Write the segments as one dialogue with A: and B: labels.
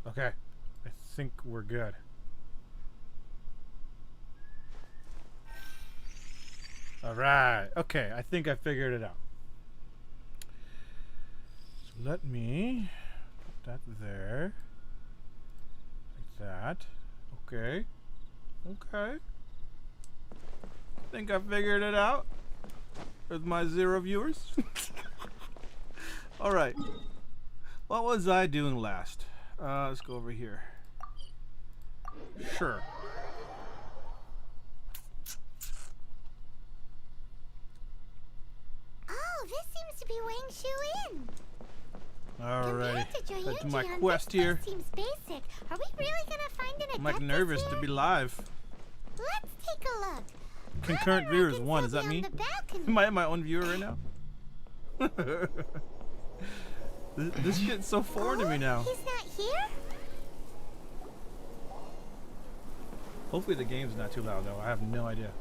A: Okay. I think we're good. Alright. Okay, I think I figured it out. So let me put that there. Like that. Okay. Okay. Think I figured it out with my 0 viewers. Alright. What was I doing last? Let's go over here. Sure.
B: Oh, this seems to be Wangshu Inn.
A: Alright.
B: Compared
A: Back to my
B: Joyuji on
A: quest
B: this
A: here.
B: place seems basic. Are we really gonna find an
A: I'm like
B: adeptus
A: nervous
B: here?
A: to be live.
B: Let's take a look.
A: Concurrent
B: I
A: viewers
B: reckon
A: 1.
B: they'll
A: Is that
B: be
A: me?
B: on the balcony.
A: Am I my own viewer right now? This shit's so foreign to me now.
B: He's not here?
A: Hopefully the game's not too loud though. I have no idea.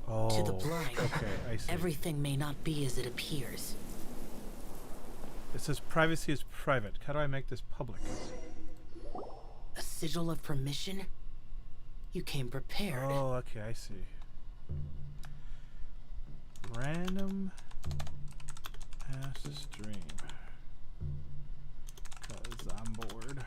A: Oh,
C: To the blind,
A: okay, I see.
C: everything may not be as it appears.
A: It says privacy is private. How do I make this public?
C: A sigil of permission? You came prepared.
A: Oh, okay, I see. Random ass stream. Cause I'm bored.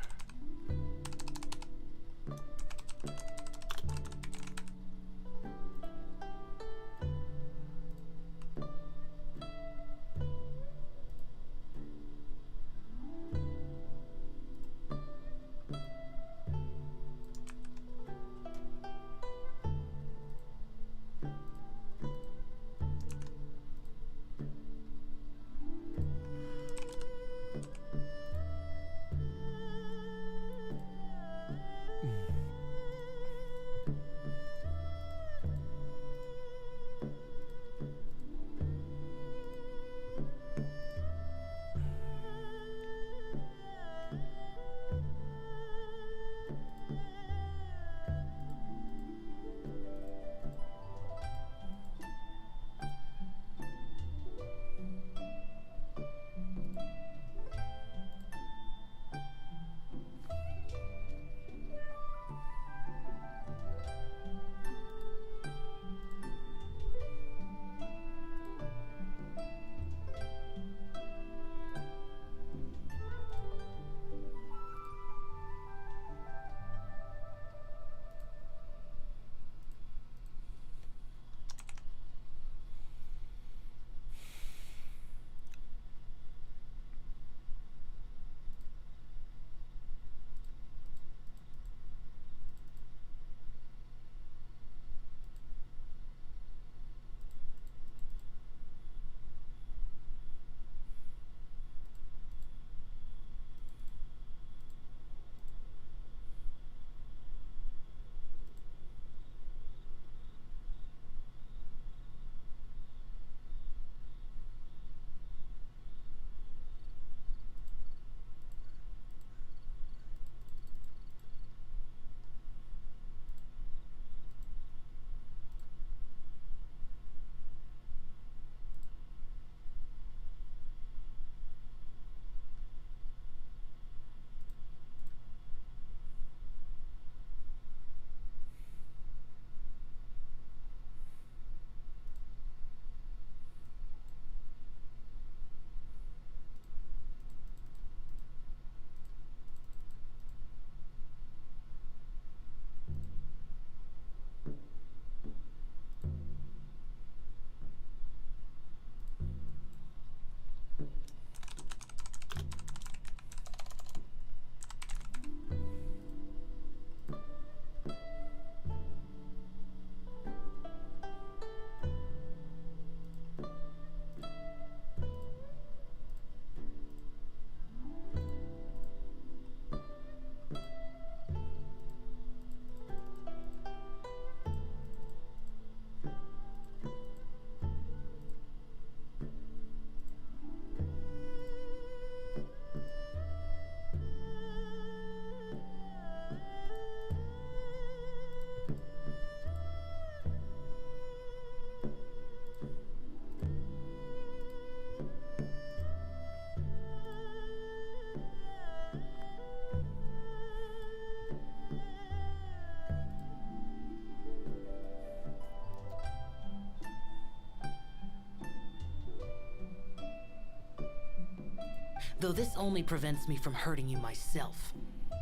C: Though this only prevents me from hurting you myself,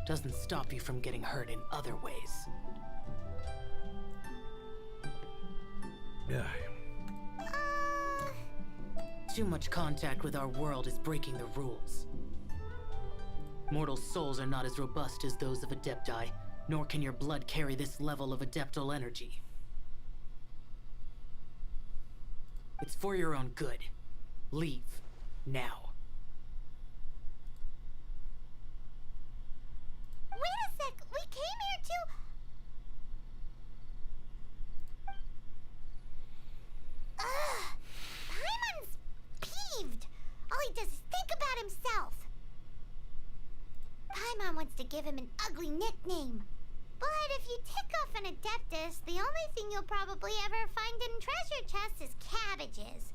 C: doesn't stop you from getting hurt in other ways.
A: Yeah.
C: Too much contact with our world is breaking the rules. Mortal souls are not as robust as those of Adepti, nor can your blood carry this level of adeptal energy. It's for your own good. Leave. Now.
B: Wait a sec. We came here to... Ugh. Paimon's peeved. All he does is think about himself. Paimon wants to give him an ugly nickname. But if you tick off an Adeptus, the only thing you'll probably ever find in treasure chests is cabbages.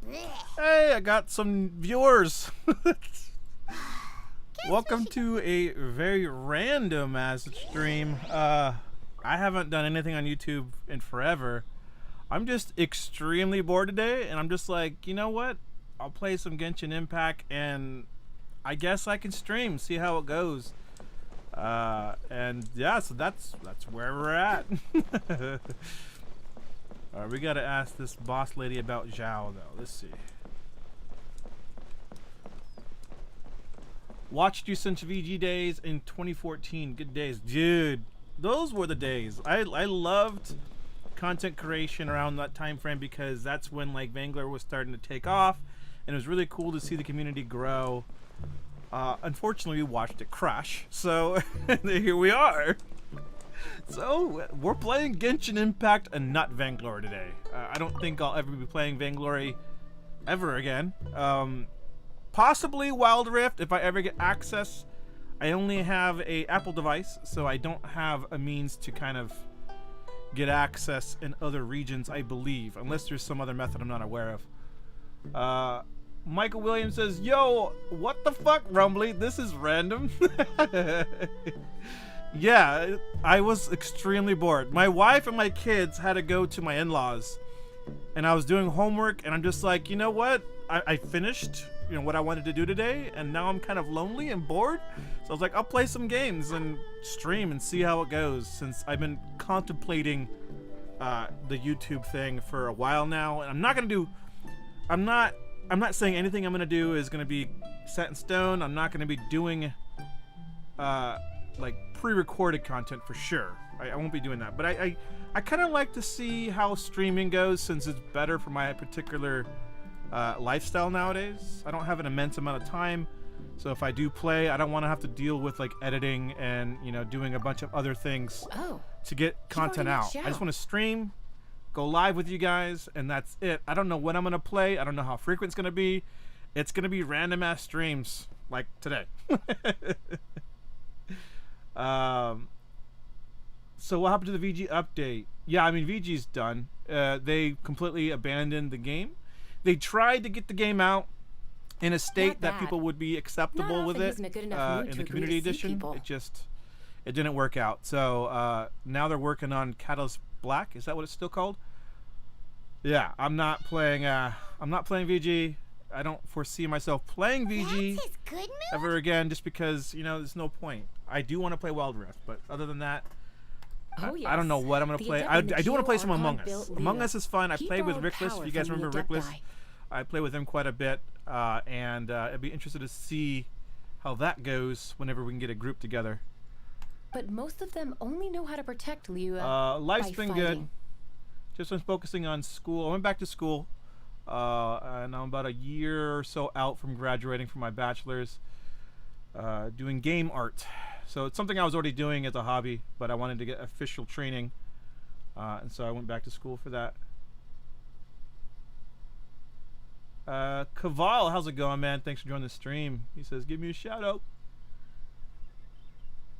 B: Blech.
A: Hey, I got some viewers.
B: Guess
A: Welcome
B: we should-
A: to a very random ass stream. I haven't done anything on YouTube in forever. I'm just extremely bored today, and I'm just like, you know what? I'll play some Genshin Impact, and I guess I can stream, see how it goes. And yeah, so that's where we're at. Alright, we gotta ask this boss lady about Zhao though. Let's see. Watched you since VG days in 2014. Good days, dude. Those were the days. I loved content creation around that time frame because that's when like Vainglory was starting to take off, and it was really cool to see the community grow. Unfortunately, we watched it crash, so here we are. So we're playing Genshin Impact and not Vainglory today. I don't think I'll ever be playing Vainglory ever again. Possibly Wild Rift if I ever get access. I only have a Apple device, so I don't have a means to kind of get access in other regions, I believe, unless there's some other method I'm not aware of. Michael Williams says, yo, what the fuck, Rumbly? This is random. Yeah, I was extremely bored. My wife and my kids had to go to my in-laws, and I was doing homework, and I'm just like, you know what? I finished, you know, what I wanted to do today, and now I'm kind of lonely and bored. So I was like, I'll play some games and stream and see how it goes, since I've been contemplating the YouTube thing for a while now, and I'm not saying anything I'm gonna do is gonna be set in stone. I'm not gonna be doing like pre-recorded content for sure. I won't be doing that, but I kind of like to see how streaming goes, since it's better for my particular lifestyle nowadays. I don't have an immense amount of time, so if I do play, I don't want to have to deal with like editing and, you know, doing a bunch of other things to get content out. I just want to stream, go live with you guys, and that's it. I don't know when I'm gonna play. I don't know how frequent it's gonna be. It's gonna be random ass streams like today. So what happened to the VG update? Yeah, I mean, VG's done. They completely abandoned the game. They tried to get the game out in a state that people would be acceptable with it in the community edition. It didn't work out. So now they're working on Catalyst Black. Is that what it's still called? Yeah, I'm not playing VG. I don't foresee myself playing VG
B: That's his good mood?
A: ever again, just because, you know, there's no point. I do want to play Wild Rift, but other than that, I don't know what I'm going to play. I do want to play some Among Us. Among Us is fun. I played with Rickless. If you guys remember Rickless, I play with him quite a bit, and I'd be interested to see how that goes whenever we can get a group together.
D: But most of them only know how to protect Liu.
A: Life's
D: by
A: been
D: fighting.
A: good. Just been focusing on school. I went back to school, and I'm about a year or so out from graduating from my bachelor's, doing game art. So it's something I was already doing as a hobby, but I wanted to get official training, and so I went back to school for that. Kaval, how's it going, man? Thanks for joining the stream. He says, give me a shout out.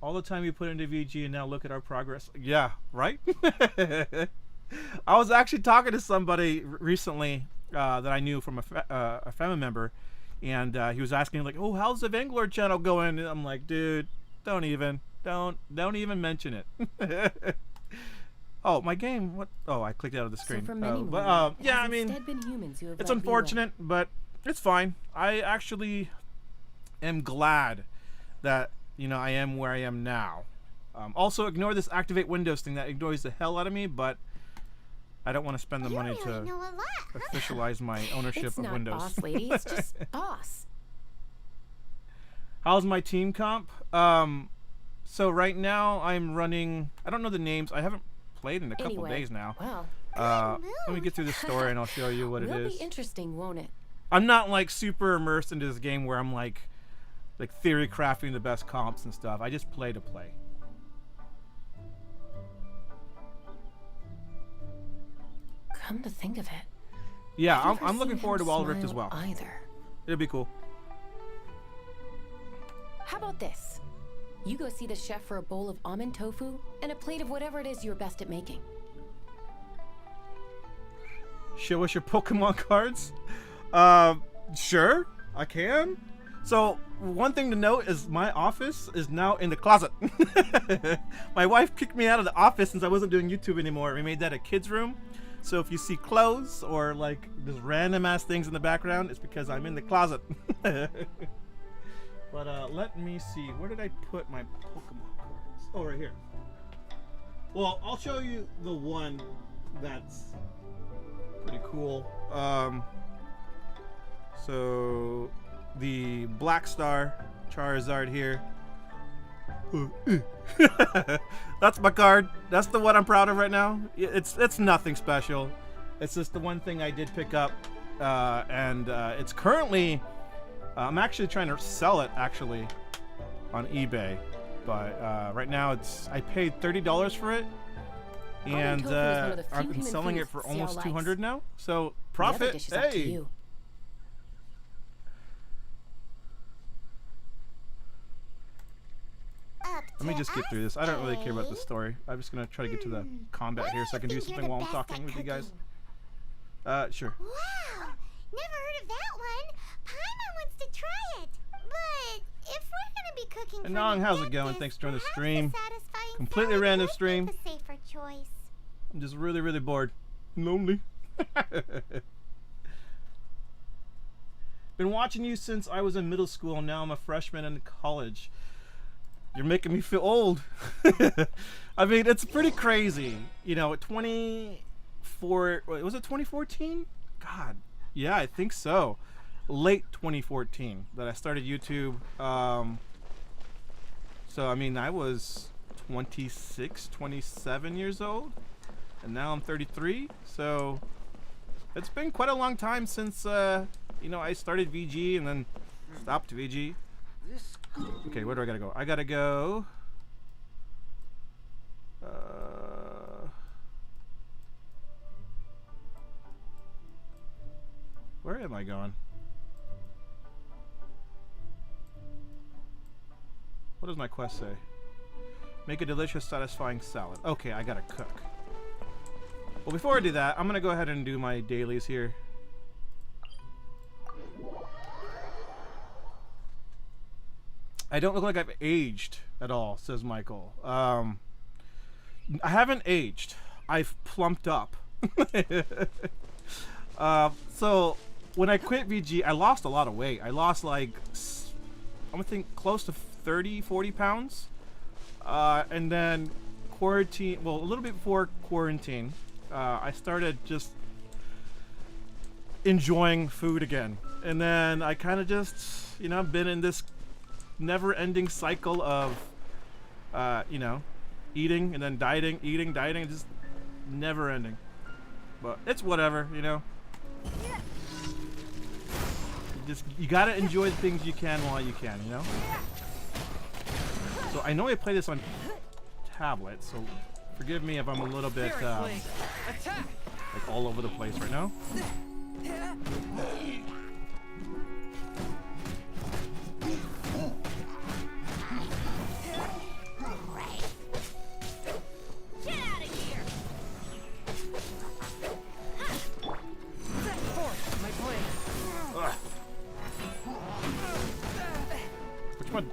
A: All the time you put into VG, and now look at our progress. Yeah, right? I was actually talking to somebody recently that I knew from a family member, and he was asking like, "Oh, how's the Vainglory channel going?" And I'm like, "Dude, don't even mention it." Oh, my game. What? Oh, I clicked out of the screen.
D: So for many
A: But
D: women, it
A: yeah,
D: has
A: I mean,
D: instead been humans who have
A: it's
D: led Liu.
A: unfortunate, but it's fine. I actually am glad that, you know, I am where I am now. Also, ignore this activate Windows thing that ignores the hell out of me, but I don't want to spend the money
B: really
A: to
B: know a lot, huh?
A: officialize my ownership
D: It's
A: of
D: not
A: Windows.
D: boss lady, it's just boss.
A: How's my team comp? So right now I'm running, I don't know the names. I haven't played in a couple
D: Anyway,
A: days now.
D: Well,
A: Let me get through the story and I'll show you what it
D: will
A: is.
D: be interesting, won't it?
A: I'm not like super immersed into this game where I'm like theory crafting the best comps and stuff. I just play to play.
D: Come to think of it.
A: Yeah,
D: I've never
A: I'm looking
D: seen
A: forward to
D: him
A: Wild Rift as
D: smile
A: well.
D: Either.
A: It'll be cool.
D: How about this? You go see the chef for a bowl of almond tofu and a plate of whatever it is you're best at making.
A: Show us your Pokemon cards? Sure, I can. So, one thing to note is my office is now in the closet. My wife kicked me out of the office since I wasn't doing YouTube anymore. We made that a kid's room. So if you see clothes or like just random ass things in the background, it's because I'm in the closet. But let me see. Where did I put my Pokemon cards? Oh, right here. Well, I'll show you the one that's pretty cool. So the Black Star Charizard here. That's my card. That's the one I'm proud of right now. It's nothing special. It's just the one thing I did pick up, and it's currently. I'm actually trying to sell it actually on eBay, but right now I paid $30 for it, and
D: tofu is one of the few
A: I've been
D: human
A: selling it
D: foods
A: for
D: Xiao
A: almost
D: likes.
A: 200 now. So
D: The other
A: profit.
D: dish is up to
A: Hey.
D: you.
A: Let me just get through this. I don't really care about the story. I'm just gonna try to get to the combat here so I can do something while I'm talking with you guys. Sure.
B: Wow, never heard of that one. Paimon wants to try it. But if we're gonna be cooking
A: And
B: for
A: Nong,
B: the
A: how's it going?
B: dentist,
A: Thanks for joining the
B: perhaps
A: stream.
B: satisfying
A: Completely
B: salad
A: random
B: would be
A: stream.
B: the safer choice.
A: I'm just really, really bored. Lonely. Been watching you since I was in middle school, and now I'm a freshman in college. You're making me feel old. I mean, it's pretty crazy. You know, 24... Wait, was it 2014? God. Yeah, I think so. Late 2014 that I started YouTube. So, I mean, I was 26, 27 years old. And now I'm 33. So, it's been quite a long time since, you know, I started VG and then stopped VG. Okay, where do I gotta go? I gotta go. Where am I going? What does my quest say? Make a delicious, satisfying salad. Okay, I gotta cook. Well, before I do that, I'm gonna go ahead and do my dailies here. I don't look like I've aged at all, says Michael. I haven't aged. I've plumped up. So when I quit VG, I lost a lot of weight. I lost like, I'm gonna think close to 30, 40 pounds. And then quarantine, well, a little bit before quarantine, I started just enjoying food again. And then I kind of just, you know, been in this never-ending cycle of, you know, eating and then dieting, eating, dieting, just never-ending. But it's whatever, you know. You gotta enjoy the things you can while you can, you know. So I know I play this on tablet, so forgive me if I'm a little bit like all over the place right now.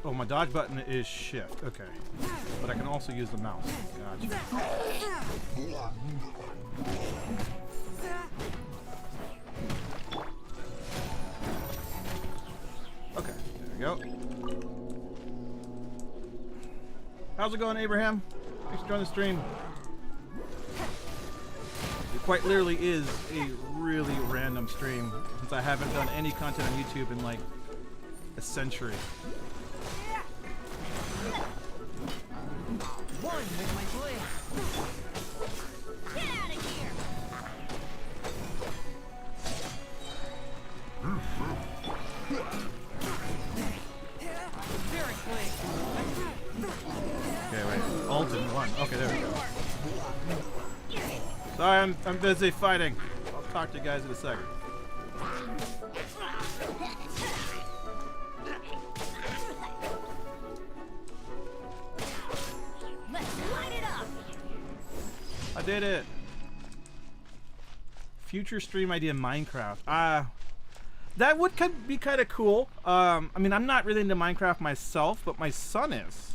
A: Oh, my dodge button is shift. Okay. But I can also use the mouse. Gotcha. Okay, there we go. How's it going, Abraham? Thanks for joining the stream. It quite literally is a really random stream since I haven't done any content on YouTube in like a century.
E: One with my blade. Get out of here! Very quick.
A: Okay, wait. All's in one. Okay, there we go. Sorry, I'm busy fighting. I'll talk to you guys in a second.
E: Let's light it up.
A: I did it. Future stream idea Minecraft. That would be kind of cool. I mean, I'm not really into Minecraft myself, but my son is.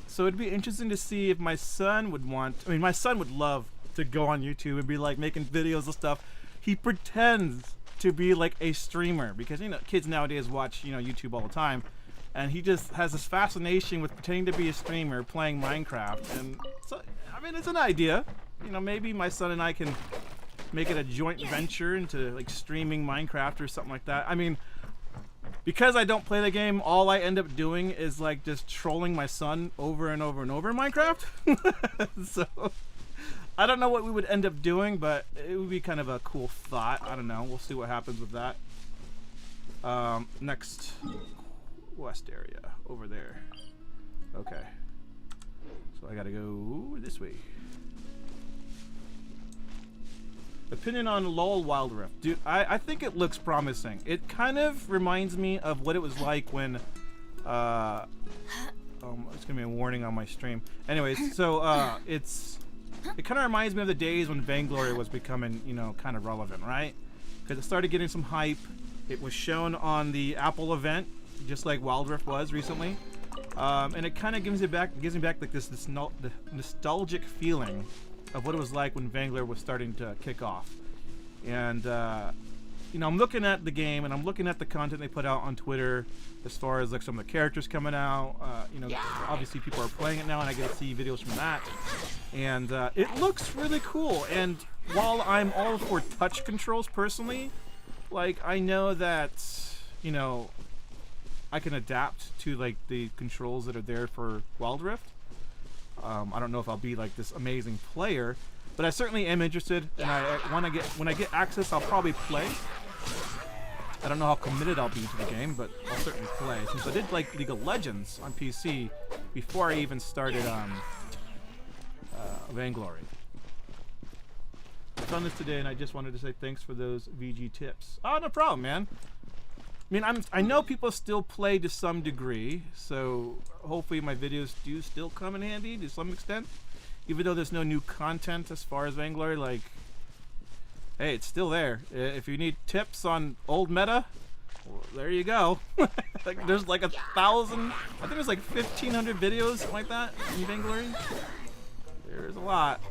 A: So it'd be interesting to see if my son would want. I mean, my son would love to go on YouTube and be like making videos and stuff. He pretends to be like a streamer because you know kids nowadays watch YouTube all the time, and he just has this fascination with pretending to be a streamer playing Minecraft. And so I mean, it's an idea. Maybe my son and I can make it a joint venture into like streaming Minecraft or something like that. I mean, because I don't play the game, all I end up doing is like just trolling my son over and over and over in Minecraft. So I don't know what we would end up doing, but it would be kind of a cool thought. I don't know. We'll see what happens with that. Next west area over there. Okay. So I gotta go this way. Opinion on LOL Wild Rift. Dude, I think it looks promising. It kind of reminds me of what it was like when it's gonna be a warning on my stream. Anyways, so it kind of reminds me of the days when Vainglory was becoming, kind of relevant, right? Because it started getting some hype. It was shown on the Apple event, just like Wild Rift was recently, and it kind of gives me back like this nostalgic feeling of what it was like when Vainglory was starting to kick off. And I'm looking at the game and I'm looking at the content they put out on Twitter as far as like some of the characters coming out. Obviously people are playing it now and I get to see videos from that. And it looks really cool. And while I'm all for touch controls personally, like I know that, I can adapt to like the controls that are there for Wild Rift. I don't know if I'll be like this amazing player, but I certainly am interested, and when I get access, I'll probably play. I don't know how committed I'll be to the game, but I'll certainly play. Since I did like League of Legends on PC before I even started Vainglory. I found this today, and I just wanted to say thanks for those VG tips. Oh, no problem, man. I mean, I know people still play to some degree, so hopefully my videos do still come in handy to some extent. Even though there's no new content as far as Vainglory, like, hey, it's still there. If you need tips on old meta, well, there you go. Like, there's like 1,000, I think there's like 1,500 videos, something like that, in Vainglory. There's a lot.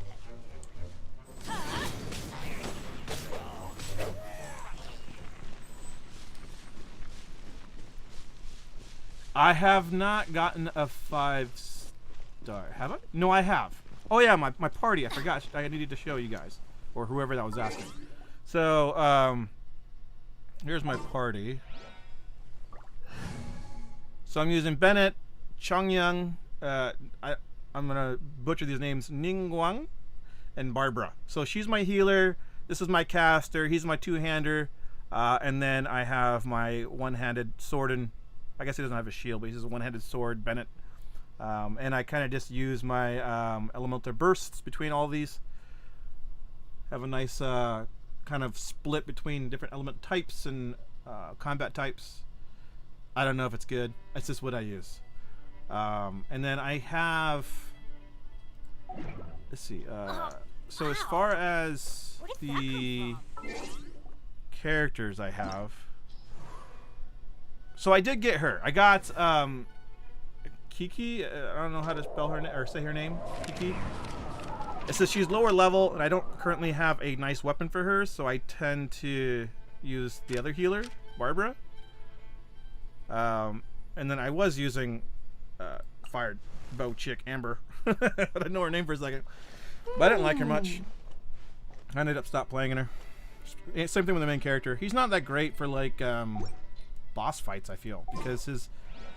A: I have not gotten a 5-star. Have I? No, I have. Oh yeah, my party. I forgot. I needed to show you guys, or whoever that was asking. So here's my party. So I'm using Bennett, Chongyang. I'm gonna butcher these names. Ningguang and Barbara. So she's my healer. This is my caster. He's my two-hander. And then I have my one-handed sword and. I guess he doesn't have a shield, but he has a one-handed sword, Bennett. And I kind of just use my elemental bursts between all these. Have a nice kind of split between different element types and combat types. I don't know if it's good. It's just what I use. And then I have... Let's see. So as far as the characters I have... So I did get her. I got Kiki. I don't know how to spell her name or say her name. Kiki. It says she's lower level, and I don't currently have a nice weapon for her, so I tend to use the other healer, Barbara. And then I was using Fire Bow Chick Amber. I didn't know her name for a second. But I didn't like her much. I ended up stopped playing her. Same thing with the main character. He's not that great for like boss fights, I feel, because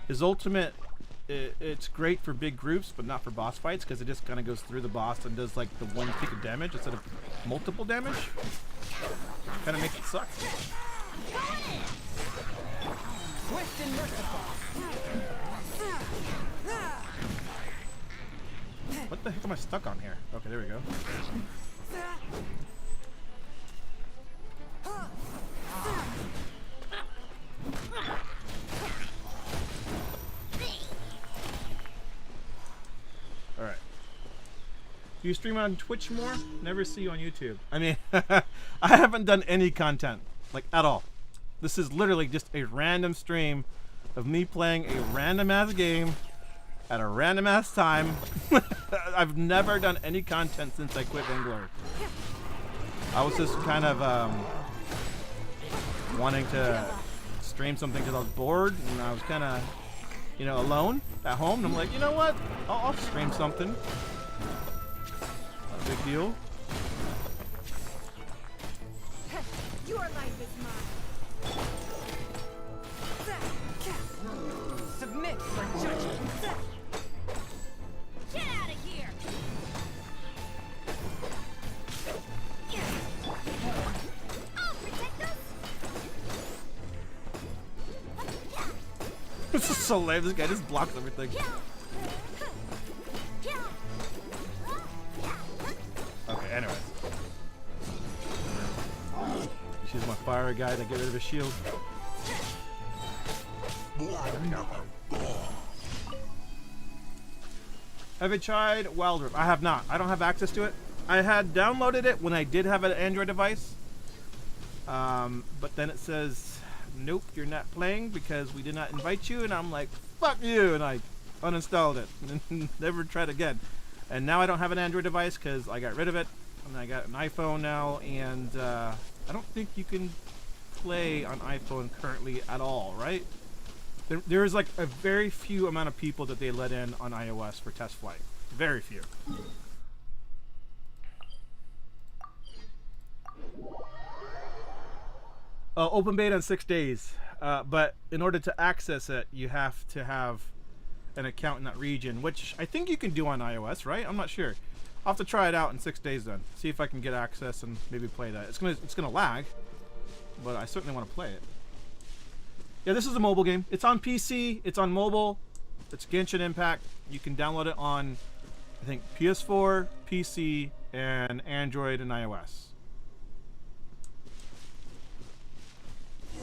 A: his ultimate, it's great for big groups, but not for boss fights, because it just kind of goes through the boss and does like the one kick of damage instead of multiple damage. Kind of makes it suck.
E: Swift and merciful.
A: What the heck am I stuck on here? Okay, there we go. Alright. Do you stream on Twitch more? Never see you on YouTube. I mean, I haven't done any content, like, at all. This is literally just a random stream of me playing a random ass game at a random ass time. I've never done any content since I quit Vainglory. I was just kind of wanting to stream something because I was bored and I was kind of, you know, alone at home. And I'm like, you know what? I'll stream something. Not a big deal.
E: Your life is mine. Submit for judgment. Get out of here! I'll protect us.
A: This is so lame. This guy just blocks everything. Okay, anyways. She's my fire guy to get rid of his shield. Have you tried Wild Rift? I have not. I don't have access to it. I had downloaded it when I did have an Android device. But then it says, nope, you're not playing because we did not invite you. And I'm like, fuck you. And I uninstalled it and never tried again. And now I don't have an Android device because I got rid of it. And I got an iPhone now. And I don't think you can play on iPhone currently at all, right? There is like a very few amount of people that they let in on iOS for test flight. Very few. Open beta in 6 days. But in order to access it, you have to have an account in that region, which I think you can do on iOS, right? I'm not sure. I'll have to try it out in 6 days then. See if I can get access and maybe play that. It's gonna lag, but I certainly want to play it. Yeah, this is a mobile game. It's on PC, it's on mobile. It's Genshin Impact. You can download it on, I think, PS4, PC, and Android and iOS.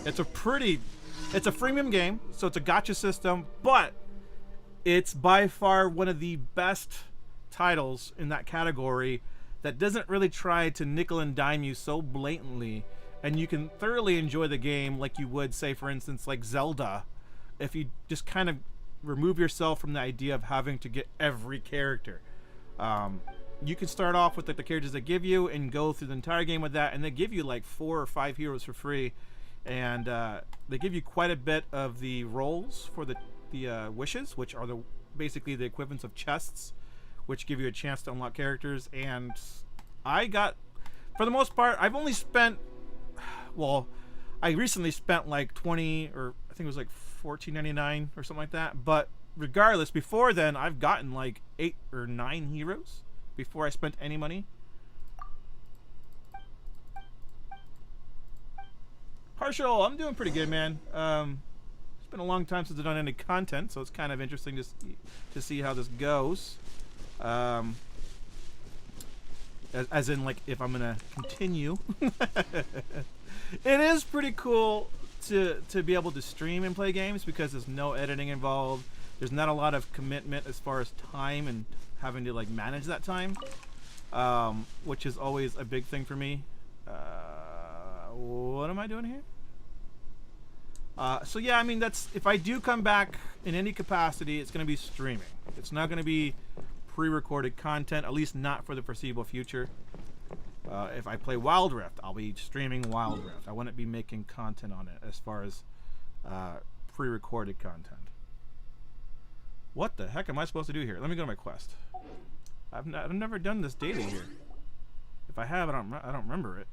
A: It's a freemium game, so it's a gacha system, but it's by far one of the best titles in that category that doesn't really try to nickel and dime you so blatantly. And you can thoroughly enjoy the game like you would, say, for instance, like Zelda, if you just kind of remove yourself from the idea of having to get every character. You can start off with like the characters they give you and go through the entire game with that, and they give you like 4 or 5 heroes for free, and they give you quite a bit of the rolls for the wishes, which are basically the equivalents of chests, which give you a chance to unlock characters. And I got, for the most part, I've only spent, well, I recently spent like 20, or I think it was like $14.99 or something like that. But regardless, before then, I've gotten like 8 or 9 heroes before I spent any money. Partial, I'm doing pretty good, man. It's been a long time since I've done any content, so it's kind of interesting to see how this goes. As in, like, if I'm gonna continue. It is pretty cool to be able to stream and play games because there's no editing involved. There's not a lot of commitment as far as time and having to like manage that time, which is always a big thing for me. What am I doing here? So yeah, I mean, that's, if I do come back in any capacity, it's going to be streaming. It's not going to be pre-recorded content, at least not for the foreseeable future. If I play Wild Rift, I'll be streaming Wild Rift. I wouldn't be making content on it as far as pre-recorded content. What the heck am I supposed to do here? Let me go to my quest. I've never done this daily here. If I have, I don't remember it.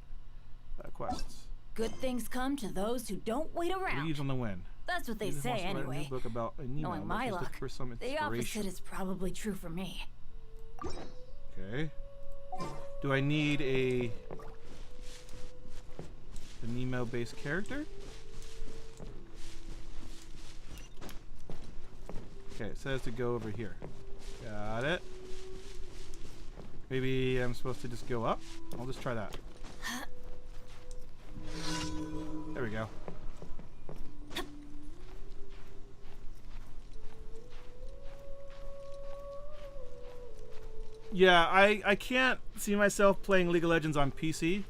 A: Quests.
E: Good things come to those who don't wait around.
A: Leaves on the wind.
E: That's what they
A: Jesus
E: say
A: wants to write a new
E: anyway.
A: book about Nemo.
E: Knowing my
A: Let's look
E: luck,
A: for some
E: the
A: inspiration.
E: opposite is probably true for me.
A: Okay. Do I need a Nemo-based character? Okay, it says to go over here. Got it. Maybe I'm supposed to just go up? I'll just try that. There we go. Yeah, I can't see myself playing League of Legends on PC.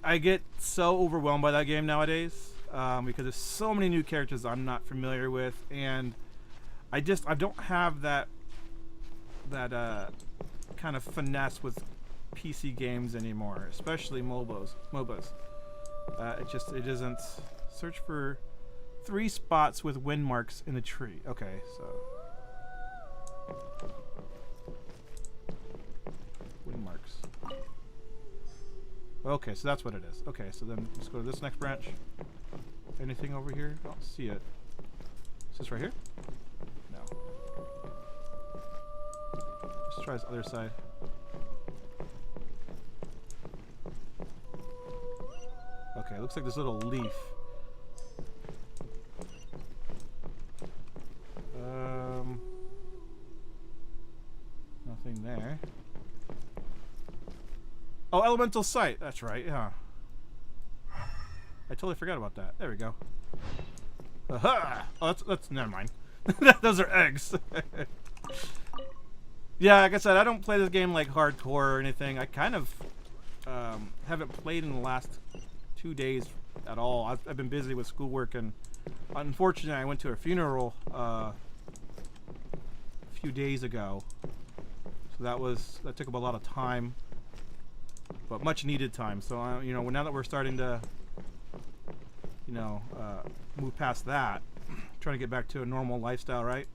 A: I get so overwhelmed by that game nowadays because there's so many new characters I'm not familiar with, and I don't have that kind of finesse with PC games anymore, especially MOBAs. It isn't. Search for 3 spots with wind marks in the tree. Okay, so wind marks. Okay, so that's what it is. Okay, so then let's go to this next branch. Anything over here? I don't see it. Is this right here? No. Let's try this other side. Okay, looks like this little leaf. Nothing there. Oh, elemental sight. That's right. Yeah. I totally forgot about that. There we go. Aha! Oh, that's never mind. Those are eggs. Yeah, like I said, I don't play this game like hardcore or anything. I kind of haven't played in the last 2 days at all. I've been busy with schoolwork, and unfortunately I went to a funeral a few days ago, so that took up a lot of time, but much needed time. So you know, now that we're starting to move past that, trying to get back to a normal lifestyle, right?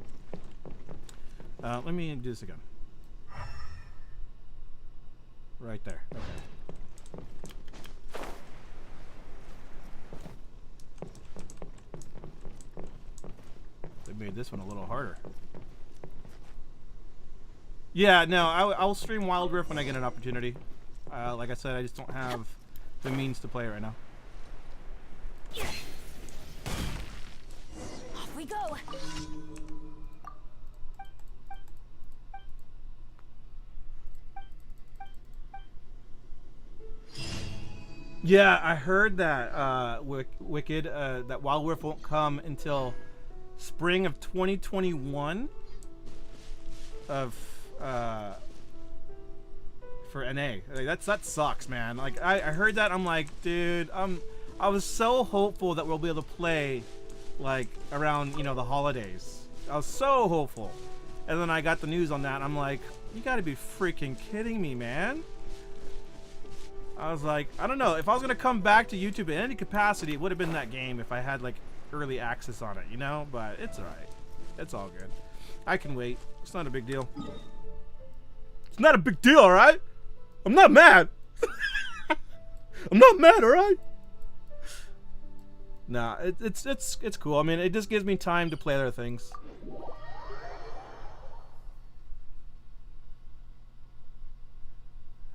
A: Let me do this again. Right there. Okay. They made this one a little harder. Yeah, no, I'll stream Wild Rift when I get an opportunity. Like I said, I just don't have the means to play it right now.
E: Off we go.
A: Yeah, I heard that Wicked that Wild Rift won't come until spring of 2021 for NA. Like, that sucks, man. Like I heard that, I'm like, dude, I was so hopeful that we'll be able to play like around, the holidays. I was so hopeful. And then I got the news on that, and I'm like, you gotta be freaking kidding me, man. I was like, I don't know. If I was going to come back to YouTube in any capacity, it would have been that game if I had, like, early access on it, But it's alright. It's all good. I can wait. It's not a big deal. It's not a big deal, alright? I'm not mad. I'm not mad, alright? Nah, it's cool. I mean, it just gives me time to play other things.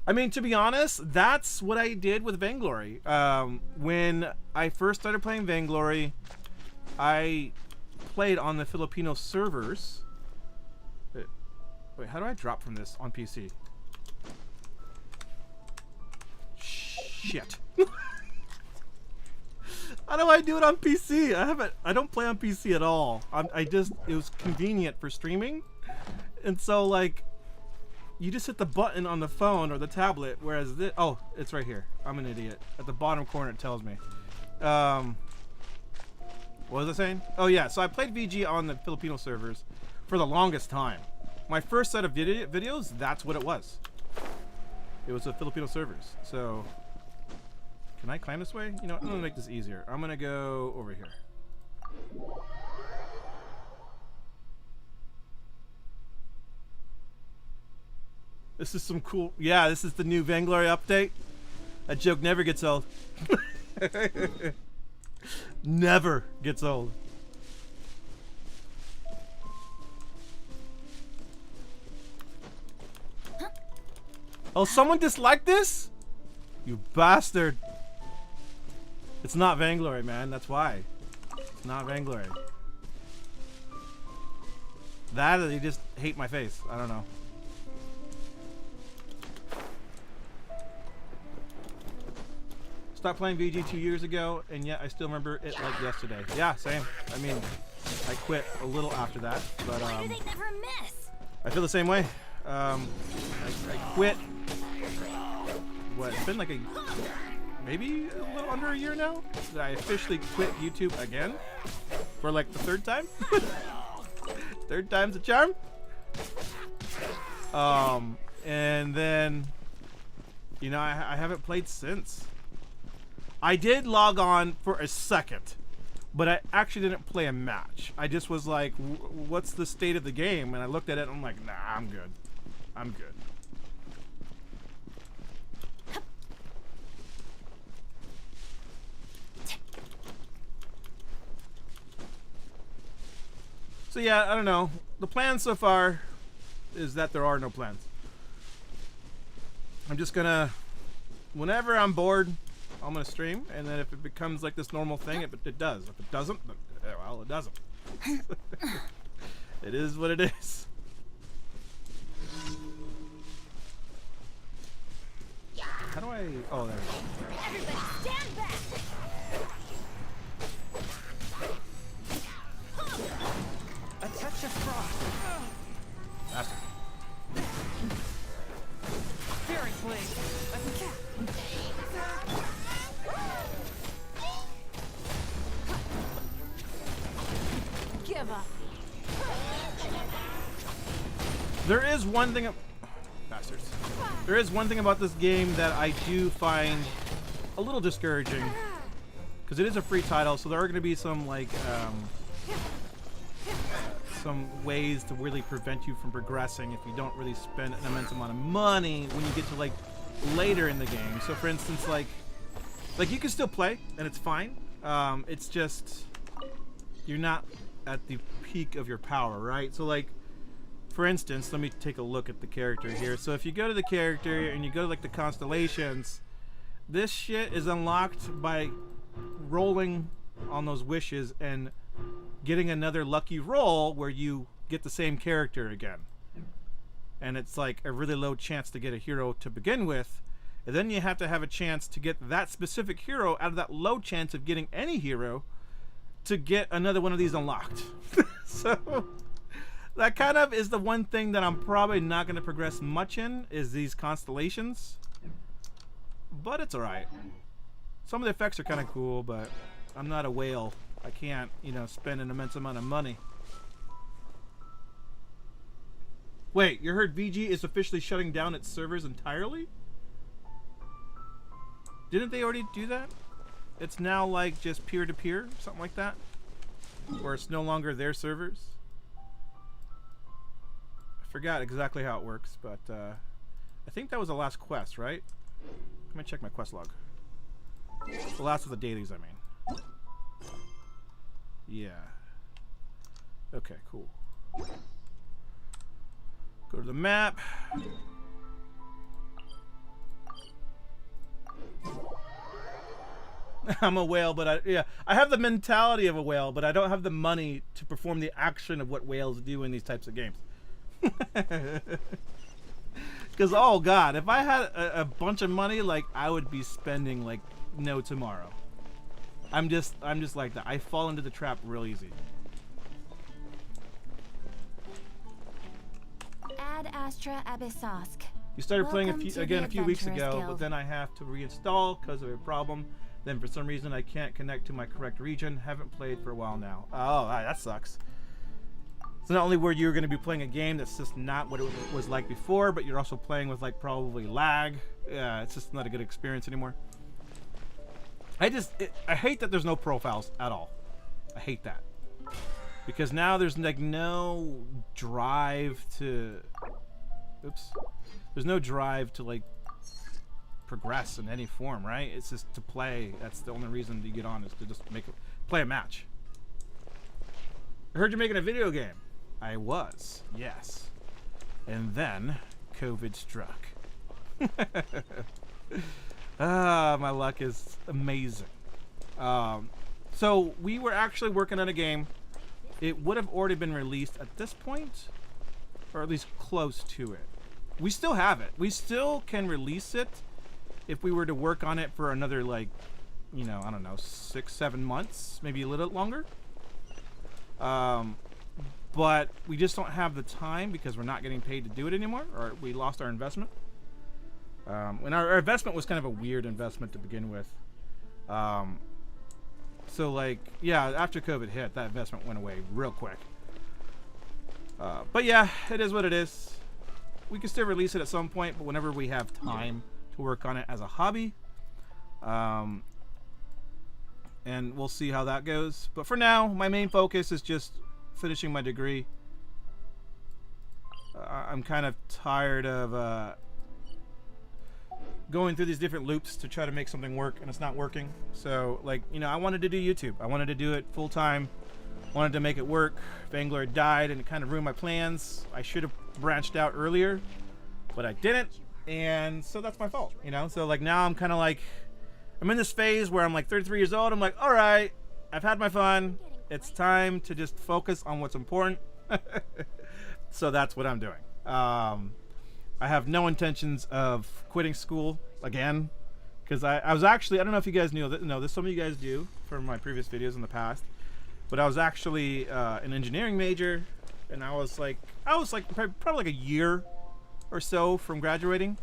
A: I mean, to be honest, that's what I did with Vainglory. When I first started playing Vainglory, I played on the Filipino servers. Wait, how do I drop from this on PC? Shit. How do I do it on PC? I don't play on PC at all. It was convenient for streaming. And so, like, you just hit the button on the phone or the tablet, whereas this... Oh, it's right here. I'm an idiot. At the bottom corner it tells me. What was I saying? Oh yeah, so I played VG on the Filipino servers for the longest time. My first set of videos, that's what it was. It was the Filipino servers. So, can I climb this way? I'm gonna make this easier. I'm gonna go over here. This is some cool. Yeah, this is the new Vainglory update. That joke never gets old. Never gets old. Oh, someone disliked this? You bastard. It's not Vainglory, man. That's why. It's not Vainglory. That or they just hate my face. I don't know. Stopped playing VG 2 years ago, and yet I still remember it like yesterday. Yeah, same. I mean, I quit a little after that, but
E: Why do they never miss?
A: I feel the same way. I quit. What? It's been like maybe a little under a year now that I officially quit YouTube again for like the third time. Third time's a charm. And then, you know, I haven't played since. I did log on for a second, but I actually didn't play a match. I just was like, what's the state of the game? And I looked at it and I'm like, nah, I'm good. I'm good. So yeah, I don't know. The plan so far is that there are no plans. I'm just gonna, whenever I'm bored, I'm gonna stream, and then if it becomes like this normal thing, it does. If it doesn't, well, it doesn't. It is what it is. How do I? Oh, there we go.
E: Everybody stand back!
C: A touch of frost.
A: That's it.
C: Seriously.
E: Give up.
A: There is one thing. Bastards. There is one thing about this game that I do find a little discouraging, because it is a free title, so there are going to be some like some ways to really prevent you from progressing if you don't really spend an immense amount of money when you get to like later in the game. So for instance, like you can still play and it's fine. It's just you're not at the peak of your power, right? So like, for instance, let me take a look at the character here. So if you go to the character and you go to like the constellations, this shit is unlocked by rolling on those wishes and getting another lucky roll where you get the same character again. And it's like a really low chance to get a hero to begin with. And then you have to have a chance to get that specific hero out of that low chance of getting any hero to get another one of these unlocked. So that kind of is the one thing that I'm probably not going to progress much in, is these constellations. But it's alright. Some of the effects are kind of cool, but I'm not a whale. I can't, you know, spend an immense amount of money. Wait, you heard VG is officially shutting down its servers entirely? Didn't they already do that? It's now like just peer-to-peer, something like that? Where it's no longer their servers? I forgot exactly how it works, but I think that was the last quest, right? Let me check my quest log. The last of the dailies, I mean. Yeah. Okay, cool. Go to the map. I'm a whale, but I have the mentality of a whale, but I don't have the money to perform the action of what whales do in these types of games. Because, oh god, if I had a bunch of money, like, I would be spending like no tomorrow. I'm just like that. I fall into the trap real easy.
E: Ad Astra Abyssosk.
A: You started playing
E: Welcome to
A: again
E: the
A: a few weeks
E: Adventurers
A: ago, but
E: Guild.
A: then I have to reinstall because of a problem. Then for some reason I can't connect to my correct region. Haven't played for a while now. Oh, that sucks. So not only were you going to be playing a game that's just not what it was like before, but you're also playing with like probably lag. Yeah, it's just not a good experience anymore. I hate that there's no profiles at all. I hate that. Because now there's like no drive to... Oops. There's no drive to like progress in any form, right? It's just to play. That's the only reason you get on, is to just play a match. I heard you're making a video game. I was, yes. And then COVID struck. My luck is amazing. So we were actually working on a game. It would have already been released at this point, or at least close to it. We still have it. We still can release it if we were to work on it for another, like, you know, I don't know, 6-7 months, maybe a little bit longer. But we just don't have the time because we're not getting paid to do it anymore, or we lost our investment. And our investment was kind of a weird investment to begin with. So like, yeah, after COVID hit, that investment went away real quick. But yeah, it is what it is. We can still release it at some point, but whenever we have time to work on it as a hobby. And we'll see how that goes. But for now, my main focus is just finishing my degree. I'm kind of tired of going through these different loops to try to make something work, and it's not working. So, like, you know, I wanted to do YouTube. I wanted to do it full time. Wanted to make it work. Vainglory died, and it kind of ruined my plans. I should have branched out earlier, but I didn't, and so that's my fault, you know? So, like, now I'm kind of like, I'm in this phase where I'm like 33 years old. I'm like, all right, I've had my fun. It's time to just focus on what's important. So that's what I'm doing. I have no intentions of quitting school again, because I was actually, I don't know if you guys knew that. No, this some of you guys do from my previous videos in the past, but I was actually an engineering major, and I was like probably like a year or so from graduating,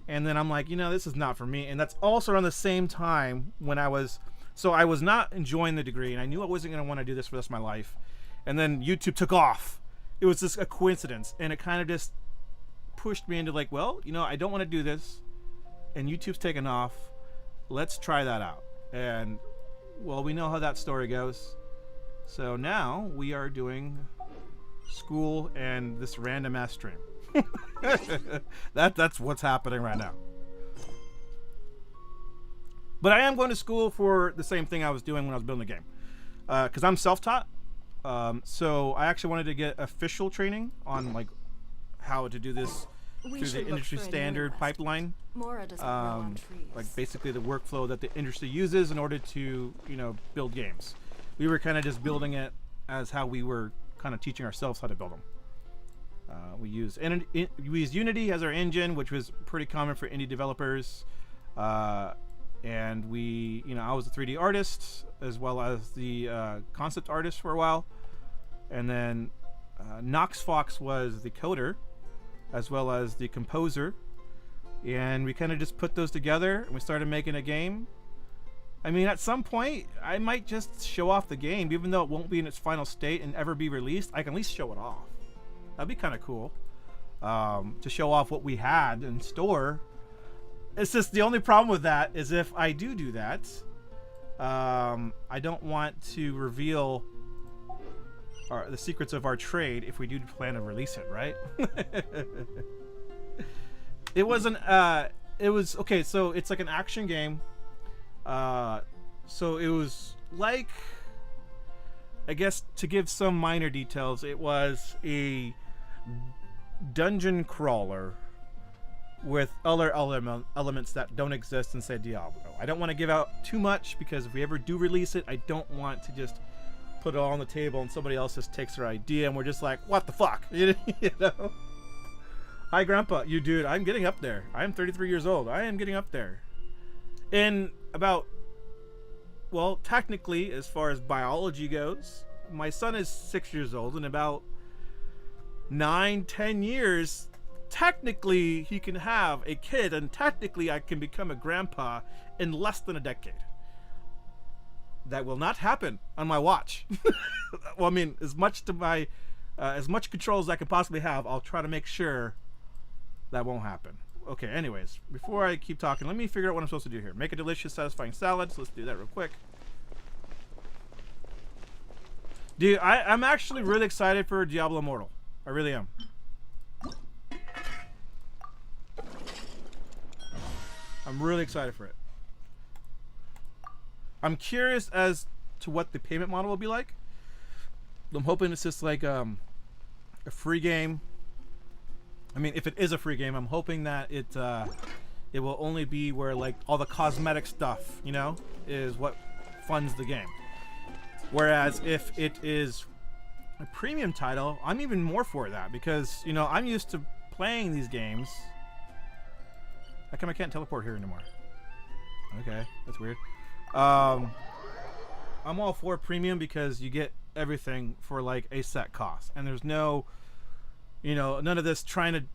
A: and then I'm like, you know, this is not for me. And that's also around the same time when I was not enjoying the degree, and I knew I wasn't going to want to do this for the rest of my life. And then YouTube took off. It was just a coincidence, and it kind of just pushed me into like, well, you know, I don't want to do this, and YouTube's taken off. Let's try that out. And well, we know how that story goes. So now we are doing school and this random ass stream. That's what's happening right now. But I am going to school for the same thing I was doing when I was building the game, because I'm self-taught. So I actually wanted to get official training on like how to do this through the industry standard pipeline.
E: Mora doesn't grow on trees.
A: Like basically the workflow that the industry uses in order to, you know, build games. We were kind of just building it as how we were kind of teaching ourselves how to build them. We use Unity as our engine, which was pretty common for indie developers. And we, you know, I was a 3D artist as well as the concept artist for a while. And then Knox Fox was the coder as well as the composer. And we kind of just put those together and we started making a game. I mean, at some point, I might just show off the game, even though it won't be in its final state and ever be released. I can at least show it off. That'd be kind of cool, to show off what we had in store. It's just the only problem with that is if I do that, I don't want to reveal the secrets of our trade if we do plan to release it, right? It wasn't. It was okay. So it's like an action game. So it was like, I guess to give some minor details, it was a dungeon crawler with other elements that don't exist inside Diablo. I don't want to give out too much because if we ever do release it, I don't want to just put it all on the table and somebody else just takes their idea and we're just like, what the fuck? You know? Hi, Grandpa. You dude, I'm getting up there. I'm 33 years old. I am getting up there. In about, well, technically, as far as biology goes, my son is 6 years old. In about 9-10 years, technically he can have a kid, and technically I can become a grandpa in less than a decade. That will not happen on my watch. Well, I mean, as much control as I can possibly have, I'll try to make sure that won't happen. Okay, anyways, before I keep talking, let me figure out what I'm supposed to do here. Make a delicious, satisfying salad. So let's do that real quick. Dude, I'm actually really excited for Diablo Immortal. I really am. I'm really excited for it. I'm curious as to what the payment model will be like. I'm hoping it's just like a free game. I mean, if it is a free game, I'm hoping that it will only be where like all the cosmetic stuff, you know, is what funds the game. Whereas if it is a premium title, I'm even more for that because, you know, I'm used to playing these games. How come I can't teleport here anymore? Okay, that's weird. I'm all for premium because you get everything for like a set cost, and there's no, you know, none of this trying to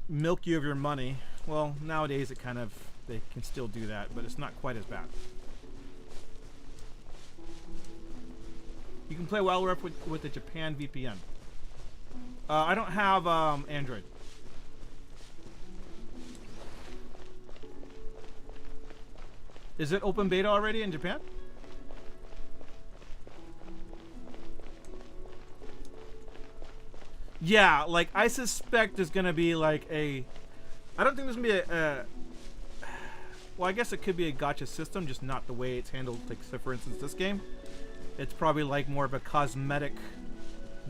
A: milk you of your money. Well, nowadays it kind of, they can still do that, but it's not quite as bad. You can play WoW Rep with the Japan VPN. I don't have Android. Is it open beta already in Japan? Yeah, like I suspect there's gonna be like a. I don't think there's gonna be a. Well, I guess it could be a gacha system, just not the way it's handled. Like, so for instance, this game, it's probably like more of a cosmetic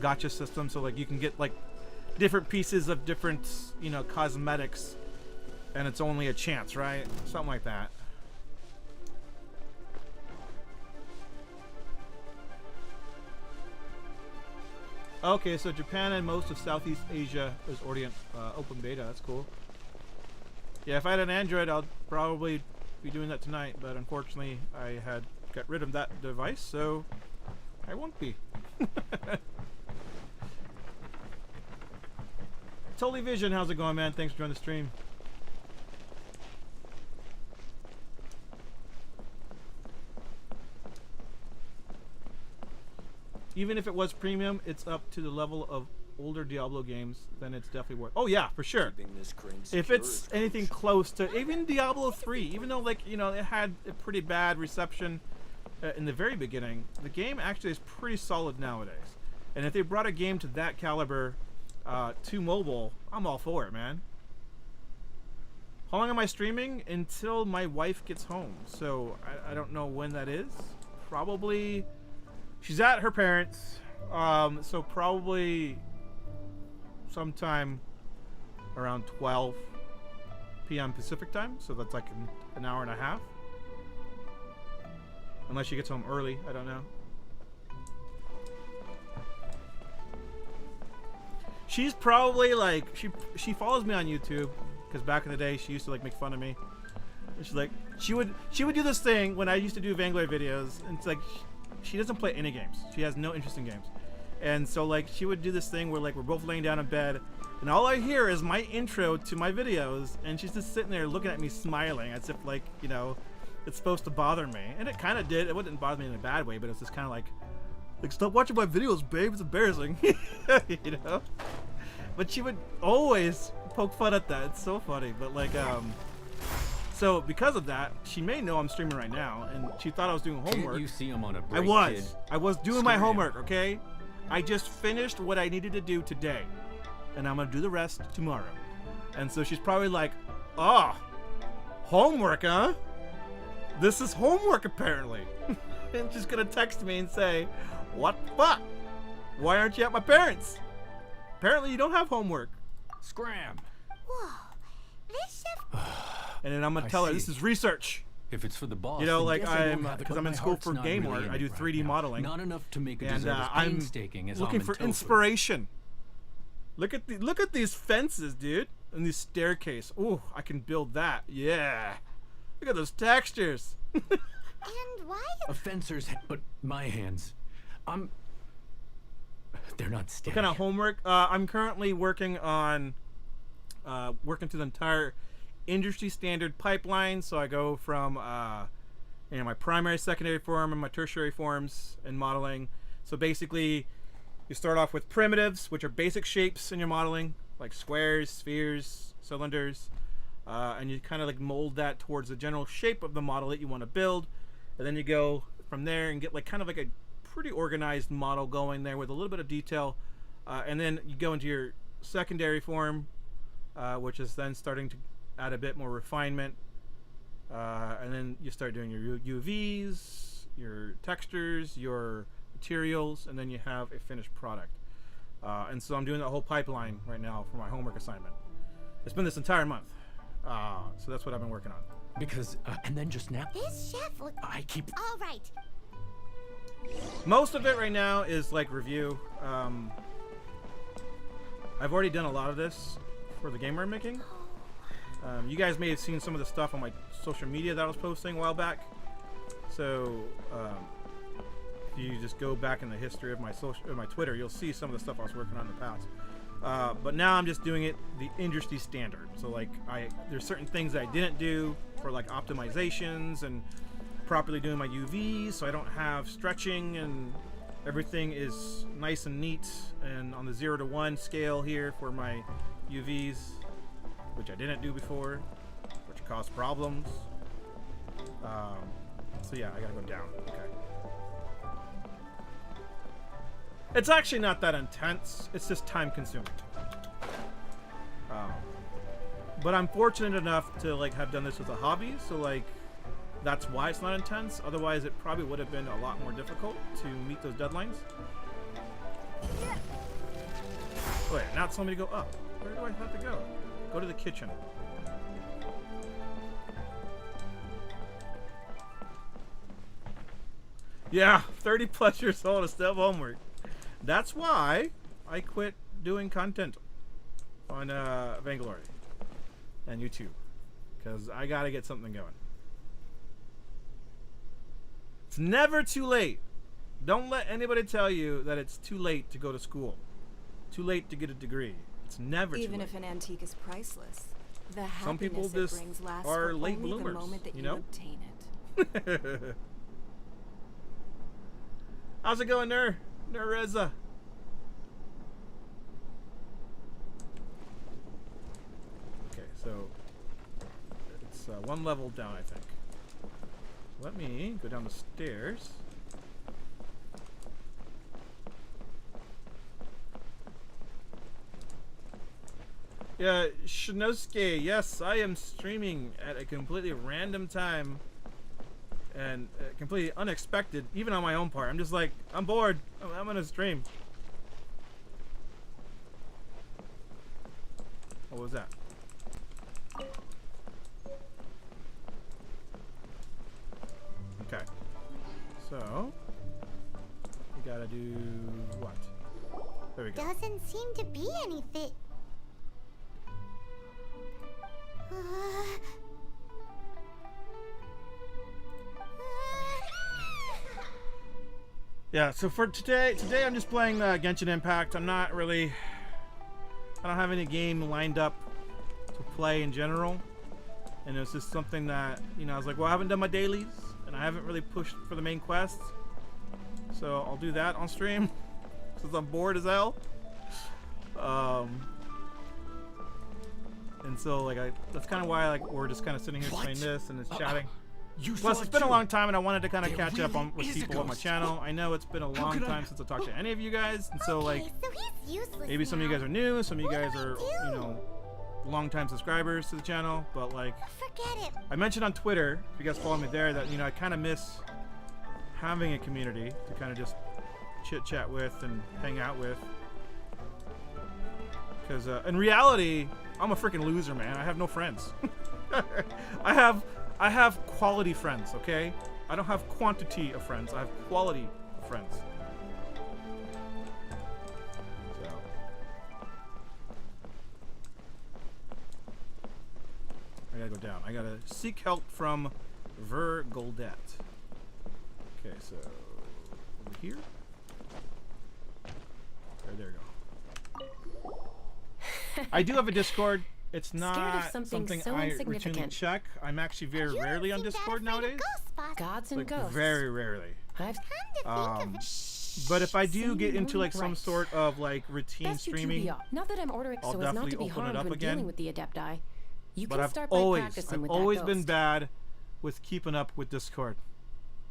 A: gacha system. So like you can get like different pieces of different, you know, cosmetics, and it's only a chance, right? Something like that. Okay, so Japan and most of Southeast Asia is already in open beta. That's cool. Yeah, if I had an Android, I'll probably be doing that tonight. But unfortunately, I had got rid of that device, so I won't be. Totally Vision, how's it going, man? Thanks for joining the stream. Even if it was premium, it's up to the level of older Diablo games, then it's definitely worth. Oh yeah, for sure. If it's anything close to even Diablo 3, even though like, you know, it had a pretty bad reception in the very beginning, the game actually is pretty solid nowadays. And if they brought a game to that caliber to mobile, I'm all for it, man. How long am I streaming? Until my wife gets home. So I don't know when that is. Probably. She's at her parents', so probably sometime around 12 p.m. Pacific time. So that's like an hour and a half. Unless she gets home early, I don't know. She's probably like, she follows me on YouTube, because back in the day she used to like make fun of me. And she's like, she would do this thing when I used to do Vainglory videos, and it's like, she doesn't play any games. She has no interest in games. And so like she would do this thing where like we're both laying down in bed and all I hear is my intro to my videos and she's just sitting there looking at me smiling as if like, you know, it's supposed to bother me. And it kind of did. It wouldn't bother me in a bad way, but it's just kind of like stop watching my videos, babe. It's embarrassing. You know? But she would always poke fun at that. It's so funny. But like, so because of that, she may know I'm streaming right now, and she thought I was doing homework.
F: Can't you see I'm on a break,
A: I was doing my homework, okay? I just finished what I needed to do today, and I'm gonna do the rest tomorrow. And so she's probably like, "Oh, homework, huh? This is homework apparently." And she's gonna text me and say, "What the fuck? Why aren't you at my parents'? Apparently you don't have homework."
F: Scram.
B: Whoa, this chef.
A: And then I'm gonna tell her this is research.
F: If it's for the boss,
A: you know,
F: then
A: like
F: guess I won't
A: I'm
F: have it,
A: because
F: but
A: I'm in
F: my
A: school
F: heart's
A: for
F: not
A: game
F: really
A: art.
F: in
A: I do
F: it
A: 3D
F: right now.
A: modeling.
F: Not enough to make a
A: And
F: dessert as
A: I'm
F: painstaking as
A: looking
F: almond
A: for
F: tofu.
A: inspiration. Look at these fences, dude, and this staircase. Ooh, I can build that. Yeah. Look at those textures.
B: And why?
F: A fencer's, but my hands, they're not steady.
A: What kind of homework? I'm currently working on working through the entire industry standard pipeline. So I go from you know, my primary, secondary form, and my tertiary forms in modeling. So basically, you start off with primitives, which are basic shapes in your modeling, like squares, spheres, cylinders, and you kind of like mold that towards the general shape of the model that you want to build, and then you go from there and get like kind of like a pretty organized model going there with a little bit of detail, and then you go into your secondary form, which is then starting to add a bit more refinement, and then you start doing your UVs, your textures, your materials, and then you have a finished product. And so I'm doing that whole pipeline right now for my homework assignment. It's been this entire month, so that's what I've been working on.
F: Because, and then just now,
B: This chef looks
F: I keep.
B: all right.
A: Most of it right now is like review. I've already done a lot of this for the game we're making. You guys may have seen some of the stuff on my social media that I was posting a while back. So if you just go back in the history of my Twitter, you'll see some of the stuff I was working on in the past. But now I'm just doing it the industry standard. So like there's certain things that I didn't do for like optimizations and properly doing my UVs, so I don't have stretching and everything is nice and neat and on the 0 to 1 scale here for my UVs, which I didn't do before, which caused problems. So yeah, I gotta go down. Okay. It's actually not that intense. It's just time consuming. But I'm fortunate enough to like have done this as a hobby, so like that's why it's not intense. Otherwise, it probably would have been a lot more difficult to meet those deadlines. Wait, now it's telling me to go up. Where do I have to go? Go to the kitchen. Yeah, 30 plus years old, is still homework. That's why I quit doing content on Vainglory and YouTube, because I gotta get something going. It's never too late. Don't let anybody tell you that it's too late to go to school, too late to get a degree. It's never too late.
E: Even if an antique is priceless, the
A: Some people
E: happiness
A: just
E: it brings lasts
A: are
E: for
A: late
E: only
A: bloomers,
E: the moment that
A: you
E: you
A: know?
E: obtain it.
A: How's it going, Nereza? Okay, so it's one level down, I think. Let me go down the stairs. Yeah, Shinosuke, yes, I am streaming at a completely random time and completely unexpected, even on my own part. I'm just like, I'm bored. I'm gonna stream. What was that? Okay. So, we gotta do what? There we go.
B: Doesn't seem to be any fit.
A: Yeah, so for today I'm just playing Genshin Impact. I'm not really, I don't have any game lined up to play in general. And it's just something that, you know, I was like, well, I haven't done my dailies, and I haven't really pushed for the main quest. So I'll do that on stream, since I'm bored as hell. And so, like, that's kind of why, like, we're just kind of sitting here playing this and it's chatting. Plus, it's been a long time, and I wanted to kind of catch up on with people on my channel. I know it's been a long time since I talked to any of you guys, and so, like,
B: so he's useless
A: maybe some of you
B: now.
A: guys are new, some of you
B: What do
A: guys
B: we
A: are,
B: do?
A: you know, long-time subscribers to the channel, but, like,
B: Forget it.
A: I mentioned on Twitter, if you guys follow me there, that, you know, I kind of miss having a community to kind of just chit-chat with and hang out with. Because, in reality, I'm a freaking loser, man. I have no friends. I have quality friends, okay? I don't have quantity of friends. I have quality of friends. So. I gotta go down. I gotta seek help from Vergoldet. Okay, so over here. There we go. I do have a Discord. It's
D: Scared
A: not
D: of something so
A: I routinely
D: insignificant.
A: check. I'm actually very
B: You
A: rarely
B: don't
A: on
B: seem that
A: Discord
B: afraid of
A: nowadays.
B: Ghostbusters.
D: Gods and
A: Like
D: ghosts.
A: very rarely.
D: I've
B: Come to think of it.
A: But if I do
D: Same
A: get into like some
D: right.
A: sort of like routine
D: Best you
A: streaming,
D: to be Not that I'm ordering
A: I'll
D: so as not to
A: definitely
D: be
A: open it
D: harmed
A: up
D: when
A: again.
D: dealing with the Adepti. You
A: but
D: can
A: I've
D: start by
A: always
D: practicing with that
A: been
D: ghost.
A: bad with keeping up with Discord.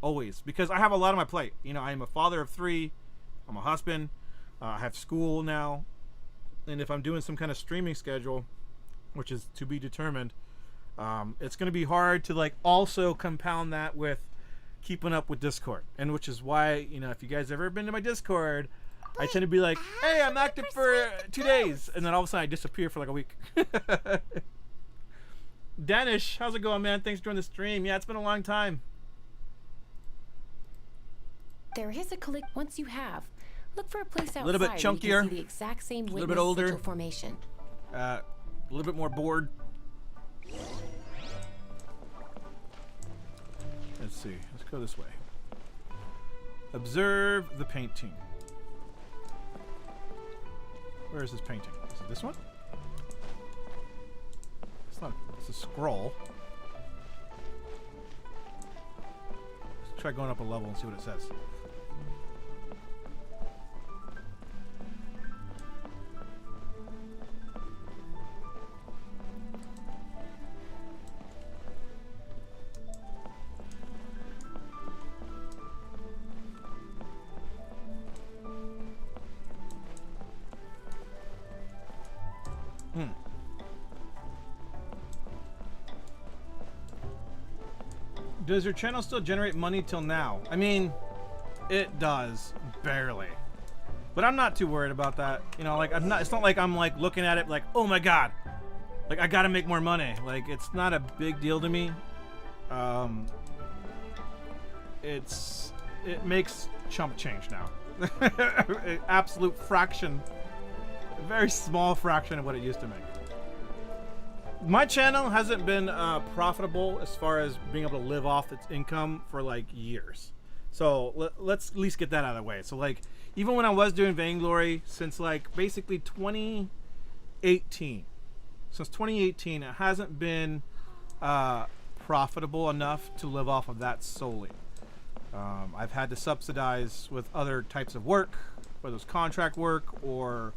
A: always, because I have a lot on my plate. You know, I am a father of 3. I'm a husband. I have school now, and if I'm doing some kind of streaming schedule, which is to be determined, it's going to be hard to like also compound that with keeping up with Discord, and which is why, you know, if you guys ever been to my Discord, I tend to be like, hey, I'm active for 2 days, and then all of a sudden I disappear for like a week. Danish, how's it going, man? Thanks for joining the stream. Yeah, it's been a long time.
D: There is a collect. Once you have, look for a place outside.
A: A little bit
D: where you can
A: chunkier,
D: see the exact same
A: a little bit
D: witness
A: older,
D: sigil formation.
A: a little bit more bored. Let's see. Let's go this way. Observe the painting. Where is this painting? Is it this one? It's not. It's a scroll. Let's try going up a level and see what it says. Does your channel still generate money till now? I mean, it does, barely. But I'm not too worried about that. You know, like it's not like I'm like looking at it like, oh my god, like I gotta make more money. Like, it's not a big deal to me. It makes chump change now. An absolute fraction, a very small fraction of what it used to make. My channel hasn't been profitable as far as being able to live off its income for like years. So let's at least get that out of the way. So like, even when I was doing Vainglory, since like basically 2018, it hasn't been profitable enough to live off of that solely. I've had to subsidize with other types of work, whether it's contract work or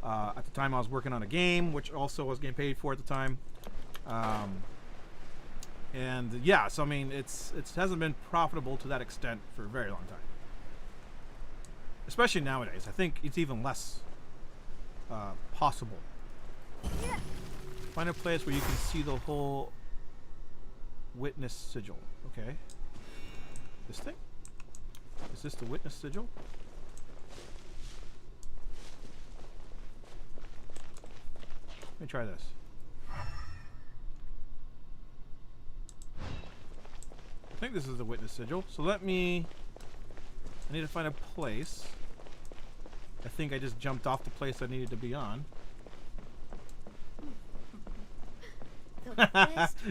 A: at the time I was working on a game, which also was getting paid for at the time. And yeah, so I mean, it hasn't been profitable to that extent for a very long time. Especially nowadays. I think it's even less possible. Find a place where you can see the whole witness sigil. Okay. This thing? Is this the witness sigil? Let me try this. I think this is the witness sigil. So I need to find a place. I think I just jumped off the place I needed to be on.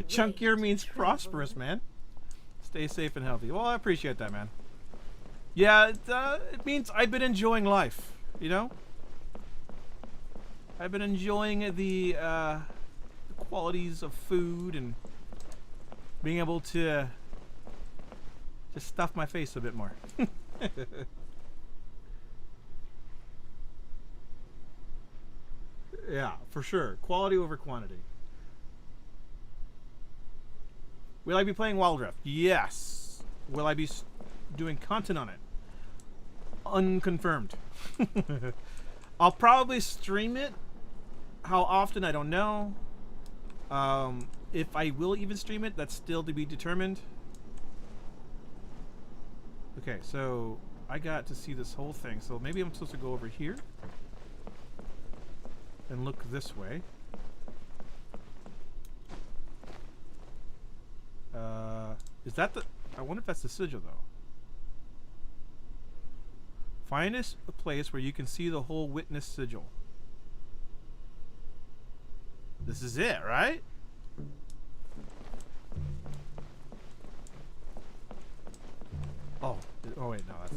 A: Chunkier means prosperous, man. Stay safe and healthy. Well, I appreciate that, man. Yeah, it means I've been enjoying life, you know? I've been enjoying the qualities of food and being able to just stuff my face a bit more. Yeah, for sure. Quality over quantity. Will I be playing Wild Rift? Yes. Will I be doing content on it? Unconfirmed. I'll probably stream it. How often, I don't know. If I will even stream it, that's still to be determined. Okay, so I got to see this whole thing. So maybe I'm supposed to go over here and look this way. Is that the... I wonder if that's the sigil, though. Find us a place where you can see the whole witness sigil. This is it, right? Oh. Oh, wait, no, that's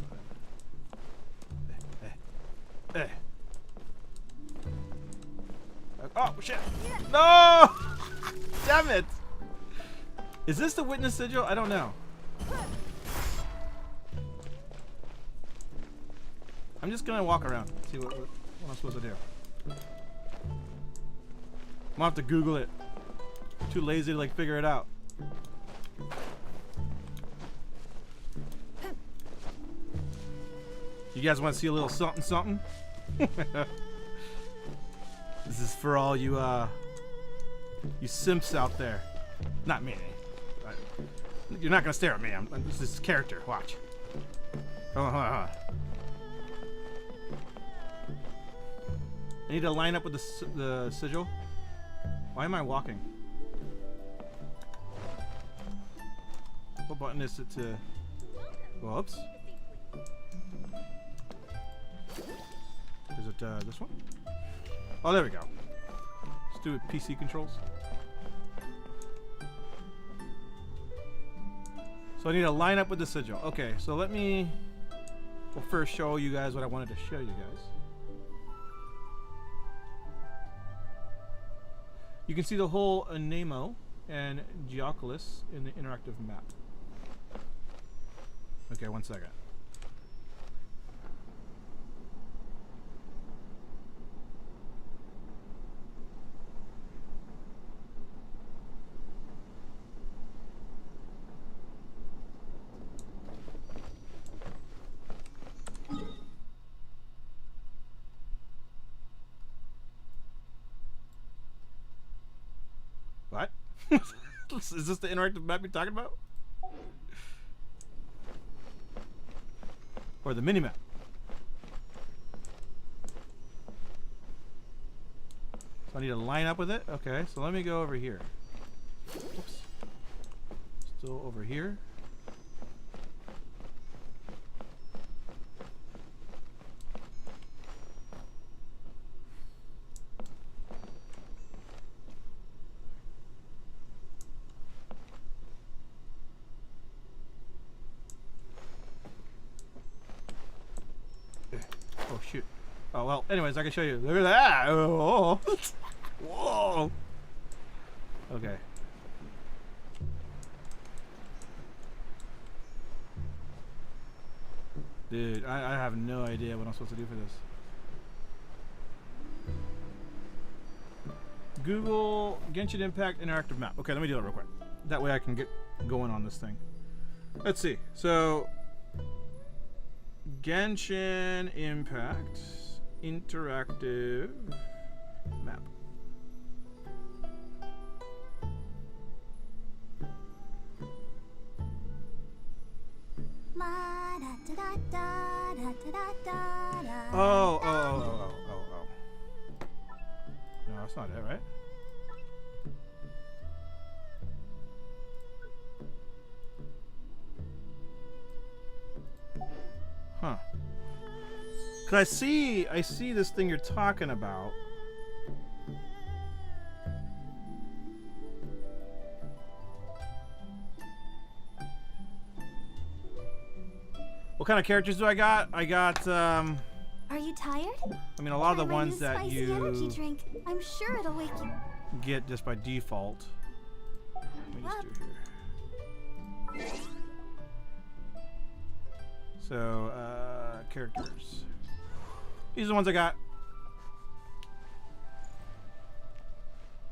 A: not it. Oh, shit! No! Damn it! Is this the witness sigil? I don't know. I'm just gonna walk around, see what I'm supposed to do. I'm gonna have to Google it. Too lazy to like figure it out. You guys want to see a little something something? This is for all you simps out there. Not me. You're not gonna stare at me. This is character. Watch. Hold on, hold on, hold on. I need to line up with the sigil. Why am I walking? What button is it to... Whoops. Is it this one? Oh, there we go. Let's do it PC controls. So I need to line up with the sigil. Okay, so let me... Well, first show you guys what I wanted to show you guys. You can see the whole Anemo and Geoculus in the interactive map. Okay, 1 second. What? Is this the interactive map you're talking about? Or the mini-map? So I need to line up with it? Okay, so let me go over here. Oops. Still over here. Oh shoot. Oh well, anyways, I can show you. Look at that! Oh. Whoa! Okay. Dude, I have no idea what I'm supposed to do for this. Google Genshin Impact interactive map. Okay, let me do that real quick. That way I can get going on this thing. Let's see. So, Genshin Impact interactive map. Oh. No, that's not it, right? Huh. Cause I see this thing you're talking about. What kind of characters do I got? I got
B: Are you tired?
A: I mean a lot of the
B: Try my
A: ones
B: new
A: that
B: spicy
A: you
B: energy drink. I'm sure it'll wake you
A: get just by default. Let me just do here. So, characters. These are the ones I got.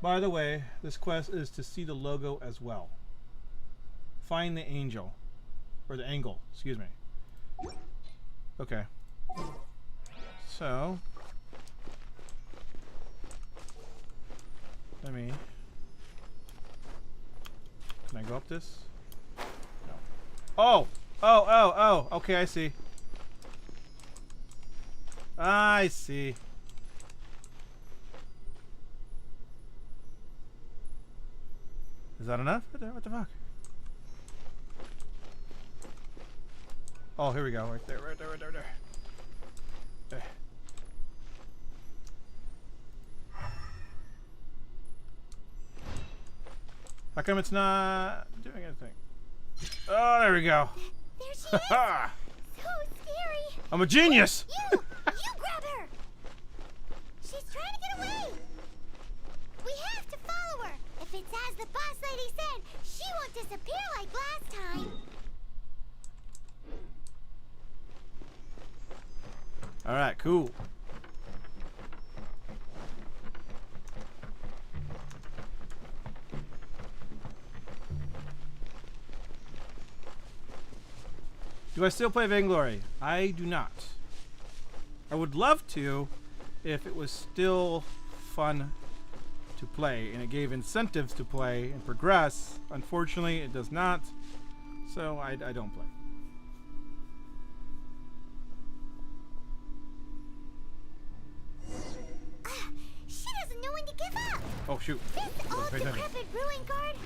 A: By the way, this quest is to see the logo as well. Find the angel. Or the angle, excuse me. Okay. So, let me... Can I go up this? No. Oh! Oh! Okay, I see. I see. Is that enough? What the fuck? Oh, here we go. Right there. There. How come it's not doing anything? Oh, there we go.
B: There she is! So scary!
A: I'm a genius!
B: You grab her! She's trying to get away! We have to follow her! If it's as the boss lady said, she won't disappear like last time!
A: Alright, cool. Do I still play Vainglory? I do not. I would love to if it was still fun to play and it gave incentives to play and progress. Unfortunately, it does not, so I don't play.
B: She doesn't know when to give up.
A: Oh shoot.
B: This old
A: Pay attention.
B: decrepit ruin guard.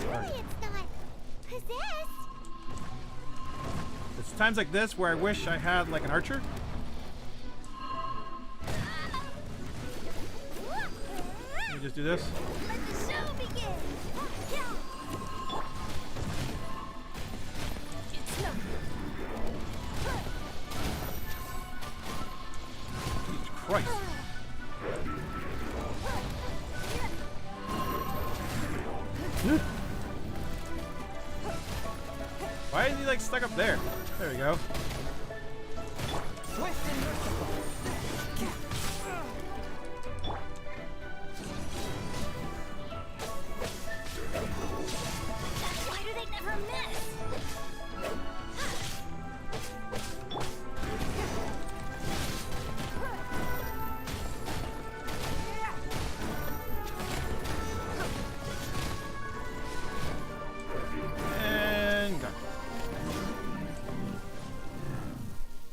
A: Sorry.
B: Surely it's not possessed.
A: It's times like this where I wish I had like an archer. Let me just do this.
B: Let the show begin. It's not.
A: Jesus Christ. Why is he like stuck up there? There we go.
B: Why do they never miss?
A: And go.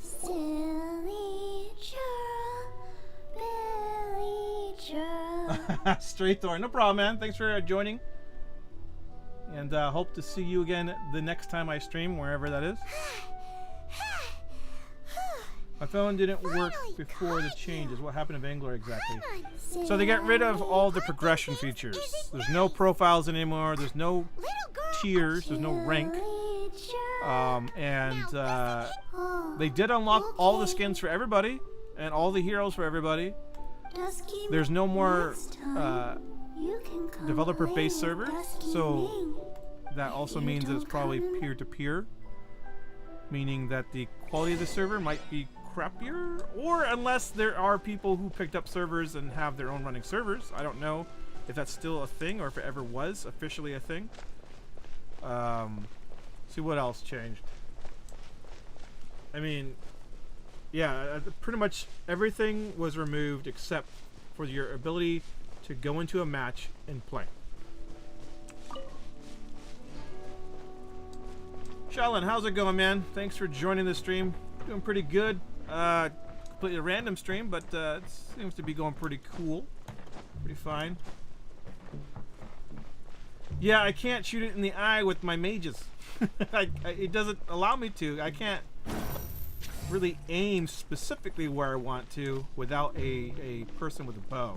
B: Silly churl, Billy churl.
A: Straight door. No problem, man. Thanks for joining. And hope to see you again the next time I stream, wherever that is. My phone didn't work before the changes. What happened to Vainglory exactly? So they got rid of all the progression features. There's no profiles anymore. There's no tiers. There's no rank. They did unlock all the skins for everybody and all the heroes for everybody. There's no more developer-based servers, so that also means that it's probably peer-to-peer, meaning that the quality of the server might be crappier, or unless there are people who picked up servers and have their own running servers. I don't know if that's still a thing or if it ever was officially a thing. See what else changed. I mean, yeah, pretty much everything was removed except for your ability to go into a match and play. Shaolin, how's it going, man? Thanks for joining the stream. Doing pretty good. Completely random stream, but it seems to be going pretty cool. Pretty fine. Yeah, I can't shoot it in the eye with my mages. It doesn't allow me to. I can't really aim specifically where I want to without a person with a bow.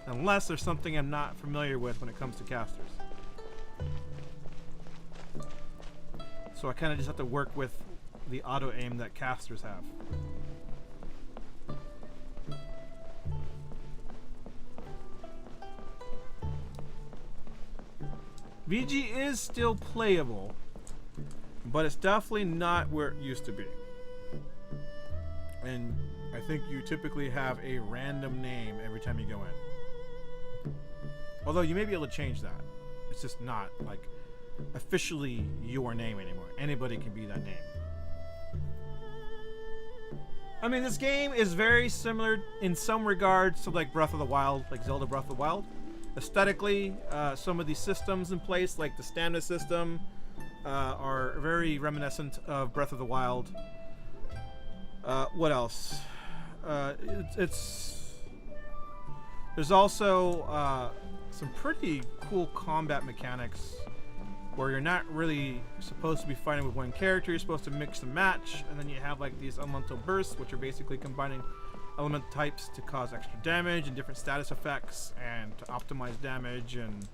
A: Unless there's something I'm not familiar with when it comes to casters. So I kind of just have to work with the auto aim that casters have. VG is still playable, but it's definitely not where it used to be. And I think you typically have a random name every time you go in. Although you may be able to change that. It's just not like officially your name anymore. Anybody can be that name. I mean, this game is very similar in some regards to like Breath of the Wild, like Zelda Breath of the Wild. Aesthetically, some of the systems in place, like the stamina system, are very reminiscent of Breath of the Wild. What else? There's also some pretty cool combat mechanics where you're not really supposed to be fighting with one character. You're supposed to mix and match, and then you have like these elemental bursts, which are basically combining element types to cause extra damage and different status effects and to optimize damage and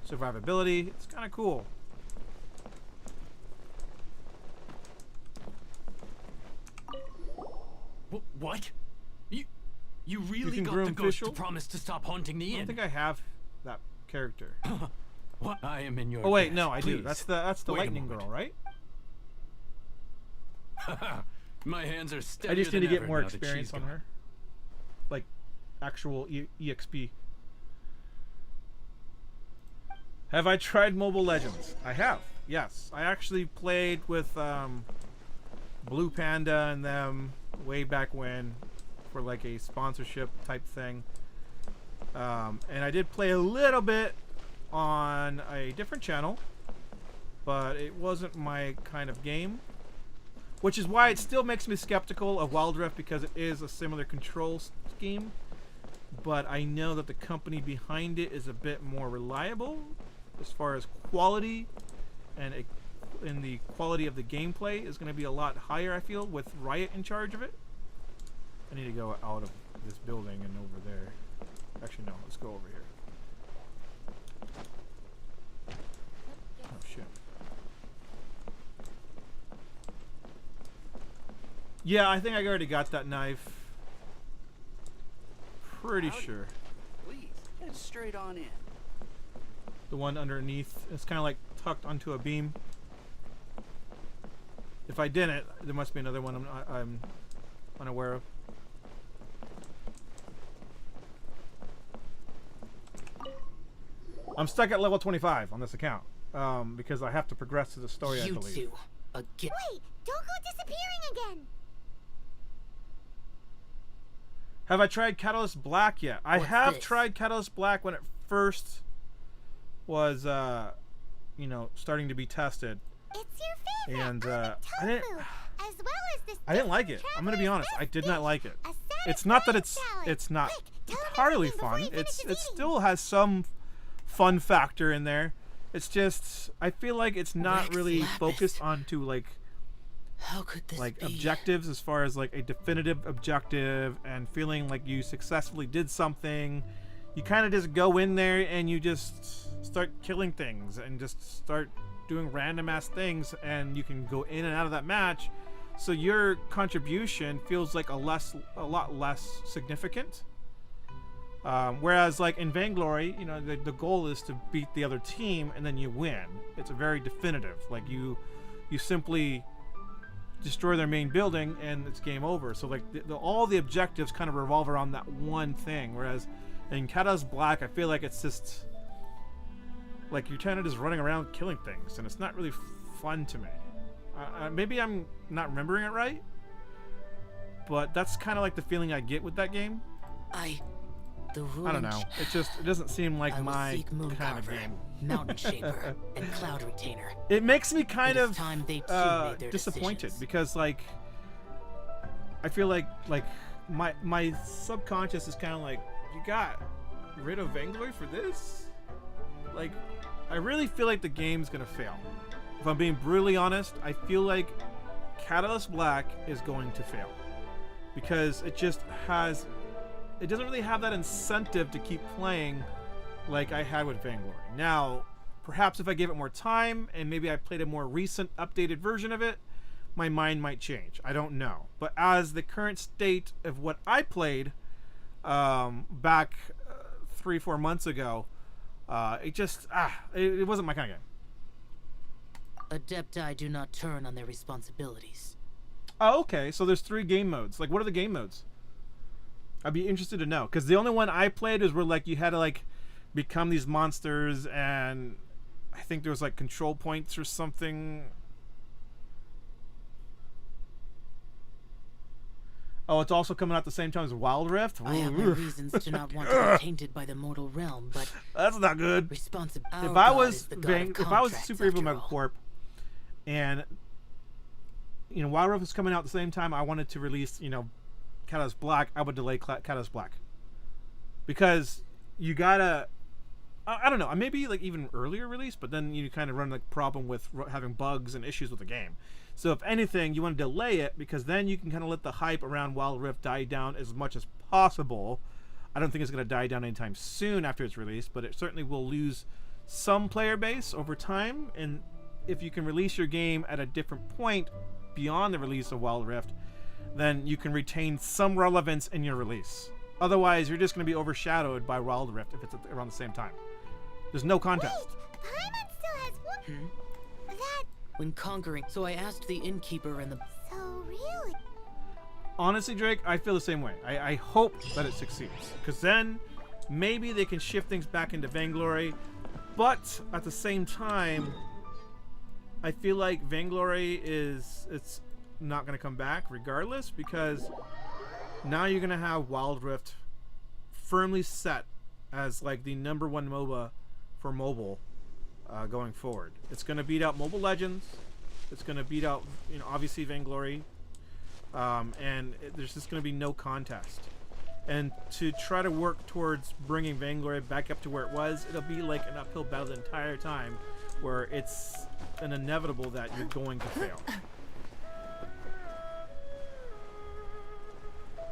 A: survivability. It's kind of cool.
F: What? You really
A: can
F: got
A: groom
F: the ghost to
A: Fischl?
F: promise to stop haunting the
A: I don't
F: inn?
A: think I have that character.
F: What? I am in your
A: Oh wait,
F: debt.
A: no, I do.
F: Please,
A: That's the
F: wait a
A: lightning
F: moment.
A: girl, right?
F: My hands are steadier
A: I just need to
F: than
A: get
F: ever
A: more
F: now that
A: experience
F: she's
A: on
F: gone.
A: her. Like actual EXP. Have I tried Mobile Legends? I have. Yes. I actually played with Blue Panda and them way back when for like a sponsorship type thing. And I did play a little bit on a different channel, but it wasn't my kind of game, which is why it still makes me skeptical of Wild Rift, because it is a similar control scheme, but I know that the company behind it is a bit more reliable as far as quality, and in the quality of the gameplay is going to be a lot higher, I feel, with Riot in charge of it. I need to go out of this building and over there. Actually, no, let's go over here. Oh, shit. Yeah, I think I already got that knife. Pretty
G: Howdy.
A: sure.
G: Please, head straight on in.
A: The one underneath. It's kind of like tucked onto a beam. If I didn't, there must be another one I'm unaware of. I'm stuck at level 25 on this account because I have to progress to the story, I
C: You
A: believe.
C: two, again.
B: Wait, don't go disappearing again.
A: Have I tried Catalyst Black yet? I
C: What's
A: have
C: this?
A: tried Catalyst Black when it first was, you know, starting to be tested.
B: It's your favorite.
A: And,
B: almond
A: I didn't-
B: tofu, as well as this
A: I didn't like it.
B: distant
A: I'm gonna be
B: traveler's
A: honest. I
B: best
A: did not
B: dish,
A: like it.
B: a
A: It's not that
B: salad.
A: it's not
B: Quick, tell him
A: entirely
B: everything before
A: fun.
B: he finishes
A: It
B: eating.
A: still has some fun factor in there. It's just I feel like it's not
C: Rex
A: really
C: Lapis.
A: focused onto like
C: How could this be?
A: objectives as far as like a definitive objective and feeling like you successfully did something. You kind of just go in there and you just start killing things and just start doing random ass things, and you can go in and out of that match, so your contribution feels like a lot less significant. Whereas like in Vainglory, you know, the goal is to beat the other team and then you win. It's a very definitive, like you simply destroy their main building and it's game over. So like all the objectives kind of revolve around that one thing, whereas in Catalyst Black I feel like it's just like you're kind of just running around killing things, and it's not really fun to me. Maybe I'm not remembering it right, but that's kind of like the feeling I get with that game.
C: The
A: I don't know. It doesn't seem like
C: I will
A: my
C: seek Moon
A: kind of
C: Carver,
A: game.
C: Mountain Shaper, and Cloud Retainer.
A: It makes me kind
C: It is
A: of
C: time they too made their
A: disappointed
C: decisions.
A: because like I feel like my subconscious is kind of like, you got rid of Vainglory for this? Like, I really feel like the game's gonna fail. If I'm being brutally honest, I feel like Catalyst Black is going to fail because it doesn't really have that incentive to keep playing like I had with Vainglory. Now, perhaps if I gave it more time and maybe I played a more recent updated version of it, my mind might change. I don't know. But as the current state of what I played back 3-4 months ago, it wasn't my kind of game.
C: Adepti do not turn on their responsibilities.
A: Oh, okay. So there's 3 game modes. Like, what are the game modes? I'd be interested to know, because the only one I played is where like you had to like become these monsters, and I think there was like control points or something. Oh, it's also coming out at the same time as Wild Rift.
C: I have my reasons to not want to be tainted by the mortal realm, but
A: That's not good.
C: responsibility.
A: If I was Super Evil Megacorp, and you know Wild Rift was coming out at the same time, I wanted to release, you know, Catalyst Black, I would delay Catalyst Black, because you gotta I don't know, maybe like even earlier release, but then you kind of run the problem with having bugs and issues with the game. So if anything, you want to delay it, because then you can kind of let the hype around Wild Rift die down as much as possible. I don't think it's going to die down anytime soon after it's released, but it certainly will lose some player base over time, and if you can release your game at a different point beyond the release of Wild Rift, then you can retain some relevance in your release. Otherwise, you're just going to be overshadowed by Wild Rift if it's around the same time. There's no contest.
B: Wait, Paimon still has one. That.
C: When conquering, so I asked the innkeeper and the.
B: So really.
A: Honestly, Drake, I feel the same way. I hope that it succeeds, because then maybe they can shift things back into Vainglory, but at the same time, I feel like Vainglory is not going to come back regardless, because now you're going to have Wild Rift firmly set as like the #1 MOBA for mobile going forward. It's going to beat out Mobile Legends. It's going to beat out, obviously Vainglory. There's just going to be no contest. And to try to work towards bringing Vainglory back up to where it was, it'll be like an uphill battle the entire time, where it's an inevitable that you're going to fail.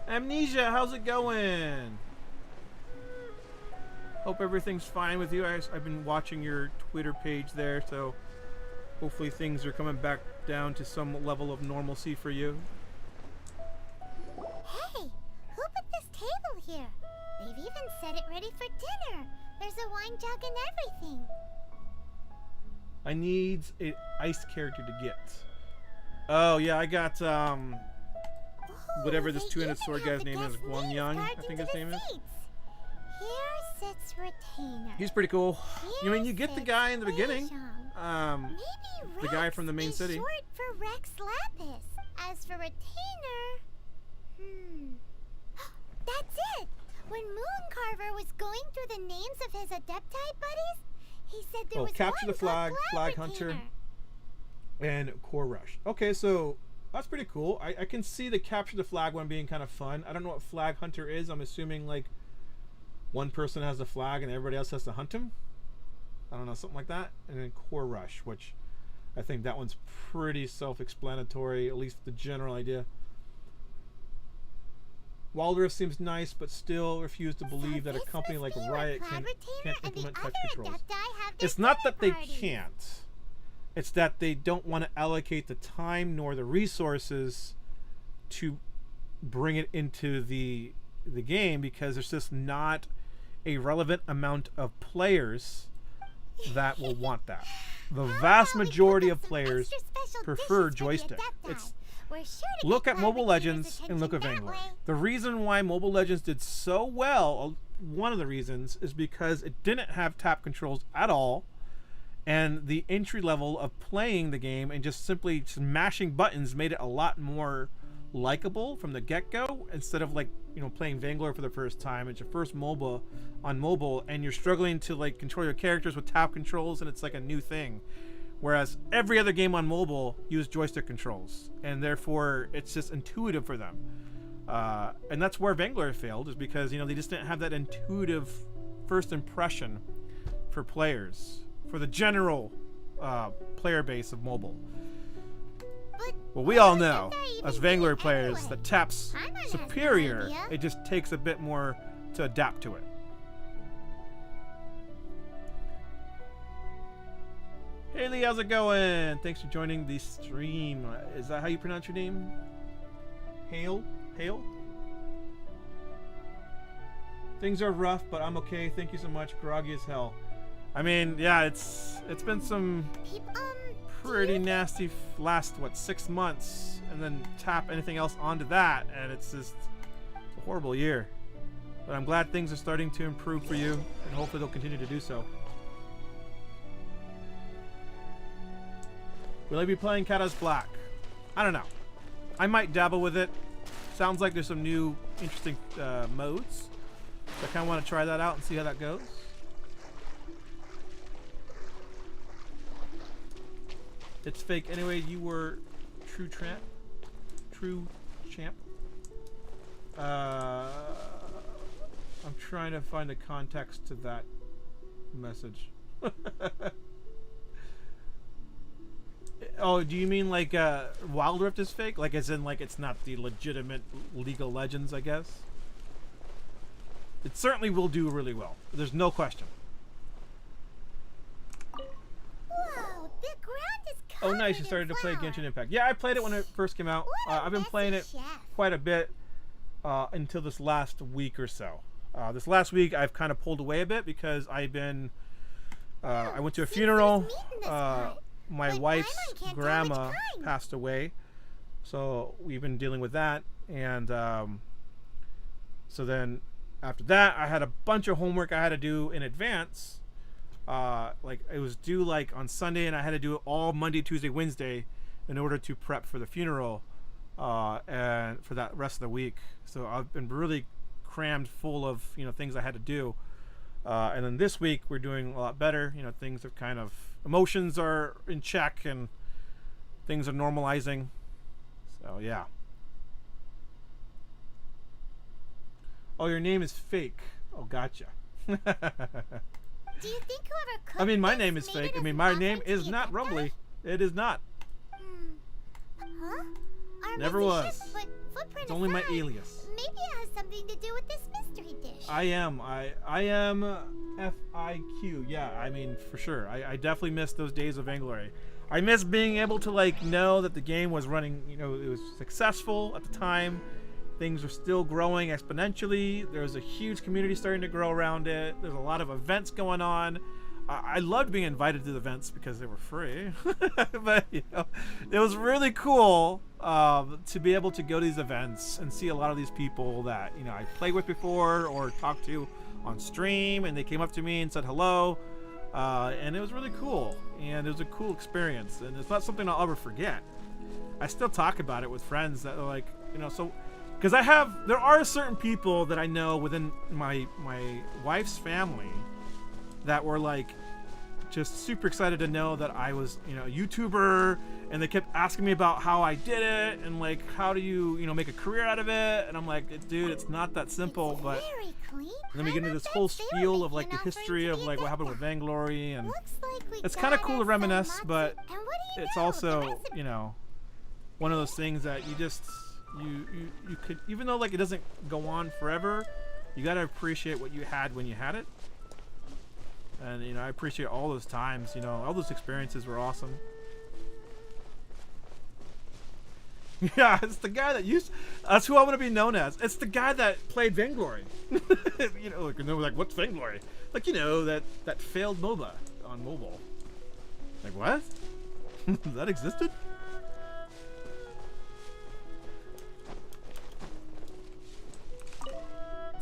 A: Amnesia, how's it going? Hope everything's fine with you. I've been watching your Twitter page there, so hopefully things are coming back down to some level of normalcy for you.
B: Hey, who put this table here? They've even set it ready for dinner. There's a wine jug and everything.
A: I need an ice character to get. Oh yeah, I got whatever this
B: They
A: two-handed
B: even
A: sword
B: have
A: guy's
B: the
A: name is,
B: guest
A: Wang
B: names
A: Yang, I
B: carved
A: think
B: into
A: his
B: the
A: name is.
B: seats. Here sits Retainer.
A: He's pretty cool.
B: Here
A: You get the
B: sits
A: guy in the beginning.
B: Mahjong. Maybe
A: The guy
B: Rex
A: from the main
B: is
A: city.
B: short for Rex Lapis. As for Retainer, that's it. When Mooncarver was going through the names of his Adepti buddies, he said there was
A: Capture
B: one
A: the Flag,
B: called
A: Flag
B: Cloud
A: Hunter,
B: Retainer.
A: and Core Rush. Okay, so that's pretty cool. I can see the Capture the Flag one being kind of fun. I don't know what Flag Hunter is. I'm assuming like one person has the flag and everybody else has to hunt him. I don't know, something like that. And then Core Rush, which I think that one's pretty self-explanatory, at least the general idea. Wild Rift seems nice, but still refuse to believe that a
B: this
A: company
B: must
A: like
B: be where
A: Riot
B: Cloud
A: can't
B: Retainer and the
A: implement touch
B: other
A: controls.
B: Adepti have their
A: It's not that they
B: dinner parties.
A: can't. It's that they don't want to allocate the time nor the resources to bring it into the game, because there's just not a relevant amount of players that will want that. The vast
B: Oh, we
A: majority
B: cooked
A: of
B: up some
A: players
B: extra special
A: prefer
B: dishes for the
A: joystick.
B: Adepti.
A: It's
B: We're sure to
A: look
B: get
A: at Mobile
B: Cloud Retainer's
A: Legends and look at
B: attention that
A: Vainglory.
B: way.
A: The reason why Mobile Legends did so well, one of the reasons, is because it didn't have tap controls at all, and the entry level of playing the game and just simply smashing buttons made it a lot more likable from the get-go, instead of like playing Vainglory for the first time. It's your first MOBA on mobile and you're struggling to like control your characters with tap controls, and it's like a new thing, whereas every other game on mobile used joystick controls, and therefore it's just intuitive for them. And that's where Vainglory failed, is because they just didn't have that intuitive first impression for players, for the general player base of mobile.
B: But
A: Well, we all
B: why
A: know,
B: wasn't there even
A: as Vainglory
B: dinner
A: players,
B: anyway?
A: that tap's
B: Paimon has no
A: superior.
B: idea.
A: It just takes a bit more to adapt to it. Haley, how's it going? Thanks for joining the stream. Is that how you pronounce your name? Hale? Hale? Things are rough, but I'm okay. Thank you so much. Groggy as hell. I mean, yeah, it's been some pretty nasty last 6 months, and then tap anything else onto that, and it's just a horrible year. But I'm glad things are starting to improve for you, and hopefully they'll continue to do so. Will I be playing Kata's Black? I don't know. I might dabble with it. Sounds like there's some new interesting modes. So I kind of want to try that out and see how that goes. It's fake anyway. You were true champ. I'm trying to find the context to that message. Oh, do you mean like Wild Rift is fake? Like as in like it's not the legitimate League of Legends, I guess? It certainly will do really well. There's no question.
B: Whoa, the ground is
A: Oh,
B: covered
A: nice. You
B: in
A: started to play
B: flour.
A: Genshin Impact. Yeah, I played it when it first came out.
B: What a
A: I've been playing it
B: messy chef.
A: quite a bit until this last week or so. This last week, I've kind of pulled away a bit because I've been... I went to a
B: Seems
A: funeral.
B: there's meat in this pot.
A: My
B: But
A: wife's
B: Paimon can't tell which
A: grandma
B: kind.
A: passed away. So we've been dealing with that. And so then after that, I had a bunch of homework I had to do in advance. Like it was due like on Sunday, and I had to do it all Monday, Tuesday, Wednesday in order to prep for the funeral and for that rest of the week. So I've been really crammed full of things I had to do. And then this week we're doing a lot better. Things have kind of emotions are in check and things are normalizing. So yeah. Oh, your name is fake. Oh, gotcha.
B: Do you think whoever cooked
A: I mean, my
B: this
A: name is
B: made
A: fake.
B: it
A: I mean,
B: as
A: my
B: an
A: name
B: offering to
A: is
B: the
A: not
B: Adepti?
A: Rumbly. It is not.
B: Huh? Our
A: Never
B: message
A: was.
B: says footprint
A: It's only my
B: aside,
A: alias.
B: Maybe it has something to do with this mystery dish.
A: I am FIQ. Yeah, I mean, for sure. I definitely miss those days of Vainglory. I miss being able to know that the game was running, it was successful at the time. Things are still growing exponentially. There's a huge community starting to grow around it. There's a lot of events going on. I loved being invited to the events because they were free. But it was really cool to be able to go to these events and see a lot of these people that I played with before or talked to on stream, and they came up to me and said hello. And it was really cool, and it was a cool experience, and it's not something I'll ever forget. I still talk about it with friends that are like, so. Because there are certain people that I know within my wife's family that were just super excited to know that I was, a YouTuber, and they kept asking me about how I did it and how do you, make a career out of it, and I'm like, dude, it's not that simple.
B: It's
A: But
B: very clean.
A: then we get into this
B: I
A: whole
B: bet they were
A: spiel of
B: making
A: the
B: an
A: history
B: offering
A: of
B: to the
A: what happened
B: Adepti.
A: with Vainglory, and
B: Looks like we
A: it's kind of
B: got
A: cool to
B: us
A: reminisce,
B: some
A: but
B: matzo. And what do you
A: it's
B: know?
A: also,
B: The recipe-
A: one of those things that you just you could, even though it doesn't go on forever, you got to appreciate what you had when you had it. And I appreciate all those times. All those experiences were awesome. Yeah, it's the guy that that's who I want to be known as. It's the guy that played Vainglory. And they're like, what's Vainglory? That failed MOBA on mobile. What? That existed?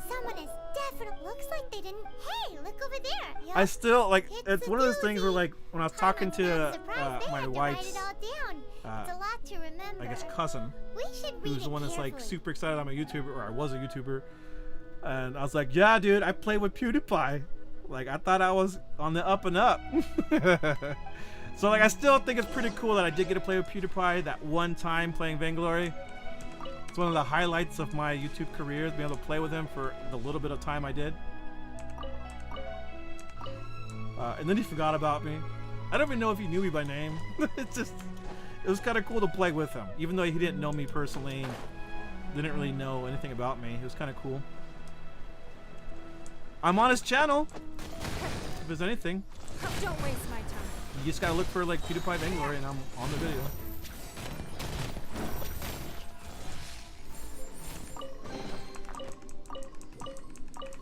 B: Someone is definitely looks like they didn't. Hey, look over there. Yup.
A: I still
B: It's
A: it's
B: a
A: one of those things where
B: doozy.
A: when I was
B: I'm
A: talking
B: not
A: to
B: surprised they
A: my
B: had to
A: wife's
B: write it all down. It's a lot to remember.
A: I guess cousin,
B: We should read
A: who's the
B: it
A: one that's
B: carefully.
A: super excited I'm a YouTuber, or I was a YouTuber, and I was like, yeah, dude, I played with PewDiePie. I thought I was on the up and up. So I still think it's pretty cool that I did get to play with PewDiePie that one time playing Vainglory. It's one of the highlights of my YouTube career, being able to play with him for the little bit of time I did. And then he forgot about me. I don't even know if he knew me by name. It was kind of cool to play with him, even though he didn't know me personally, didn't really know anything about me. It was kind of cool. I'm on his channel. If there's anything,
E: Don't waste my time.
A: you just gotta look for PewDiePie Vainglory, and I'm on the video.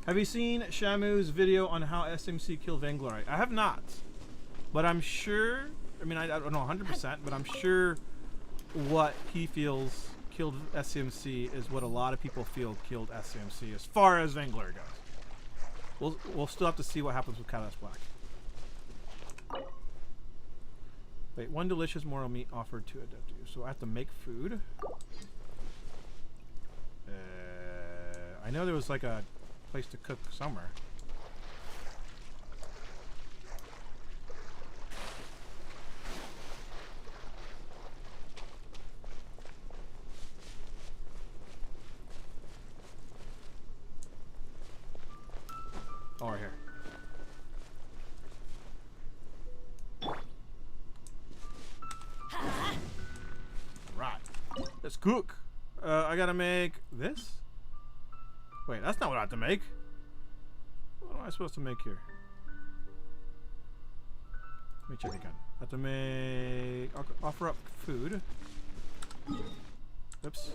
A: Have you seen Shamu's video on how SMC killed Vainglory? I have not, but I'm sure. I mean, I don't know 100%, but I'm sure what he feels killed SMC is what a lot of people feel killed SMC as far as Vainglory goes. We'll still have to see what happens with Catalyst Black. Wait, one delicious moral meat offered to Adepti. So I have to make food. I know there was a place to cook somewhere. Oh, right here. Right. Let's cook. I gotta make this? Wait, that's not what I have to make. What am I supposed to make here? Let me check again. I have to make... offer up food. Oops.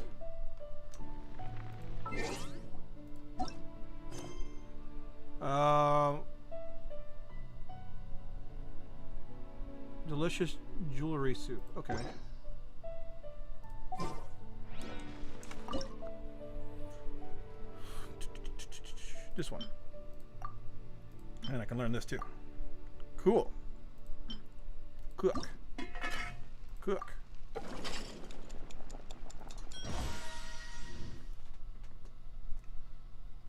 A: Delicious jewelry soup. Okay. This one. And I can learn this too. Cool. Cook. Cook.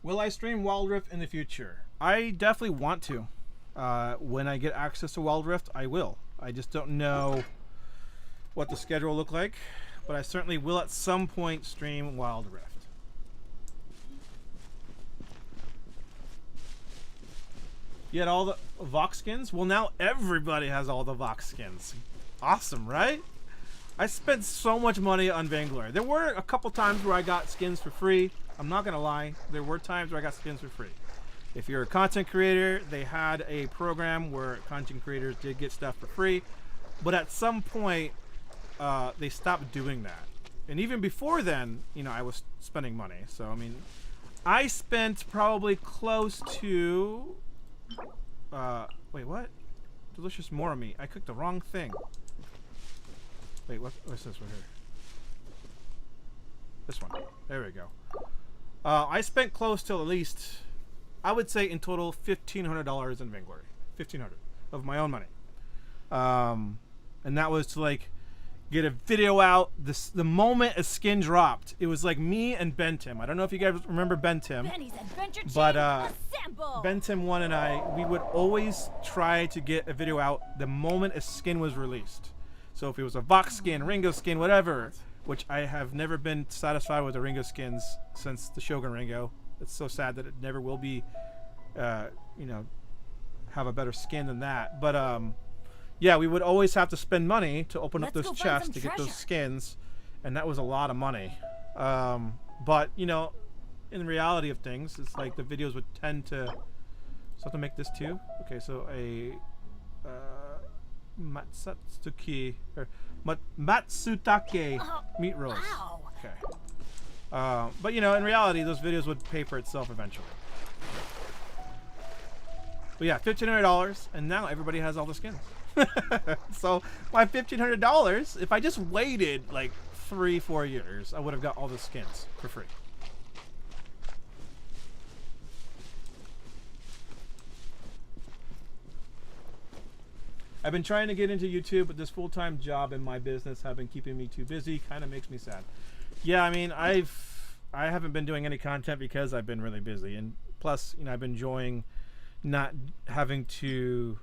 A: Will I stream Wild Rift in the future? I definitely want to. When I get access to Wild Rift, I will. I just don't know what the schedule will look like, but I certainly will at some point stream Wild Rift. You had all the Vox skins? Well, now everybody has all the Vox skins. Awesome, right? I spent so much money on Vainglory. There were a couple times where I got skins for free. I'm not gonna lie. There were times where I got skins for free. If you're a content creator, they had a program where content creators did get stuff for free. But at some point, they stopped doing that. And even before then, you know, I was spending money. So, I mean, I spent probably close to... wait, what? Delicious more of meat. I cooked the wrong thing. Wait, what's this right here? This one. There we go. I spent close to at least, I would say in total, $1,500 in Vainglory. $1,500 of my own money. And that was to like get a video out. The moment a skin dropped, it was like me and Ben Tim. I don't know if you guys remember Ben Tim, but Ben Tim 1 and I, we would always try to get a video out the moment a skin was released. So if it was a Vox skin, Ringo skin, whatever, which I have never been satisfied with the Ringo skins since the Shogun Ringo. It's so sad that it never will be, you know, have a better skin than that. But yeah, we would always have to spend money to open up those chests to get those skins, and that was a lot of money. But you know, in the reality of things, it's like the videos would tend to. So I have to make this too. Okay, so a Matsutake or Matsutake meat roast. Okay. But you know, in reality, those videos would pay for itself eventually. But yeah, $1,500, and now everybody has all the skins. So my $1,500, if I just waited like 3-4 years, I would have got all the skins for free. I've been trying to get into YouTube, but this full-time job in my business have been keeping me too busy. Kind of makes me sad. Yeah, I mean, I haven't been doing any content because I've been really busy, and plus, you know, I've been enjoying not having to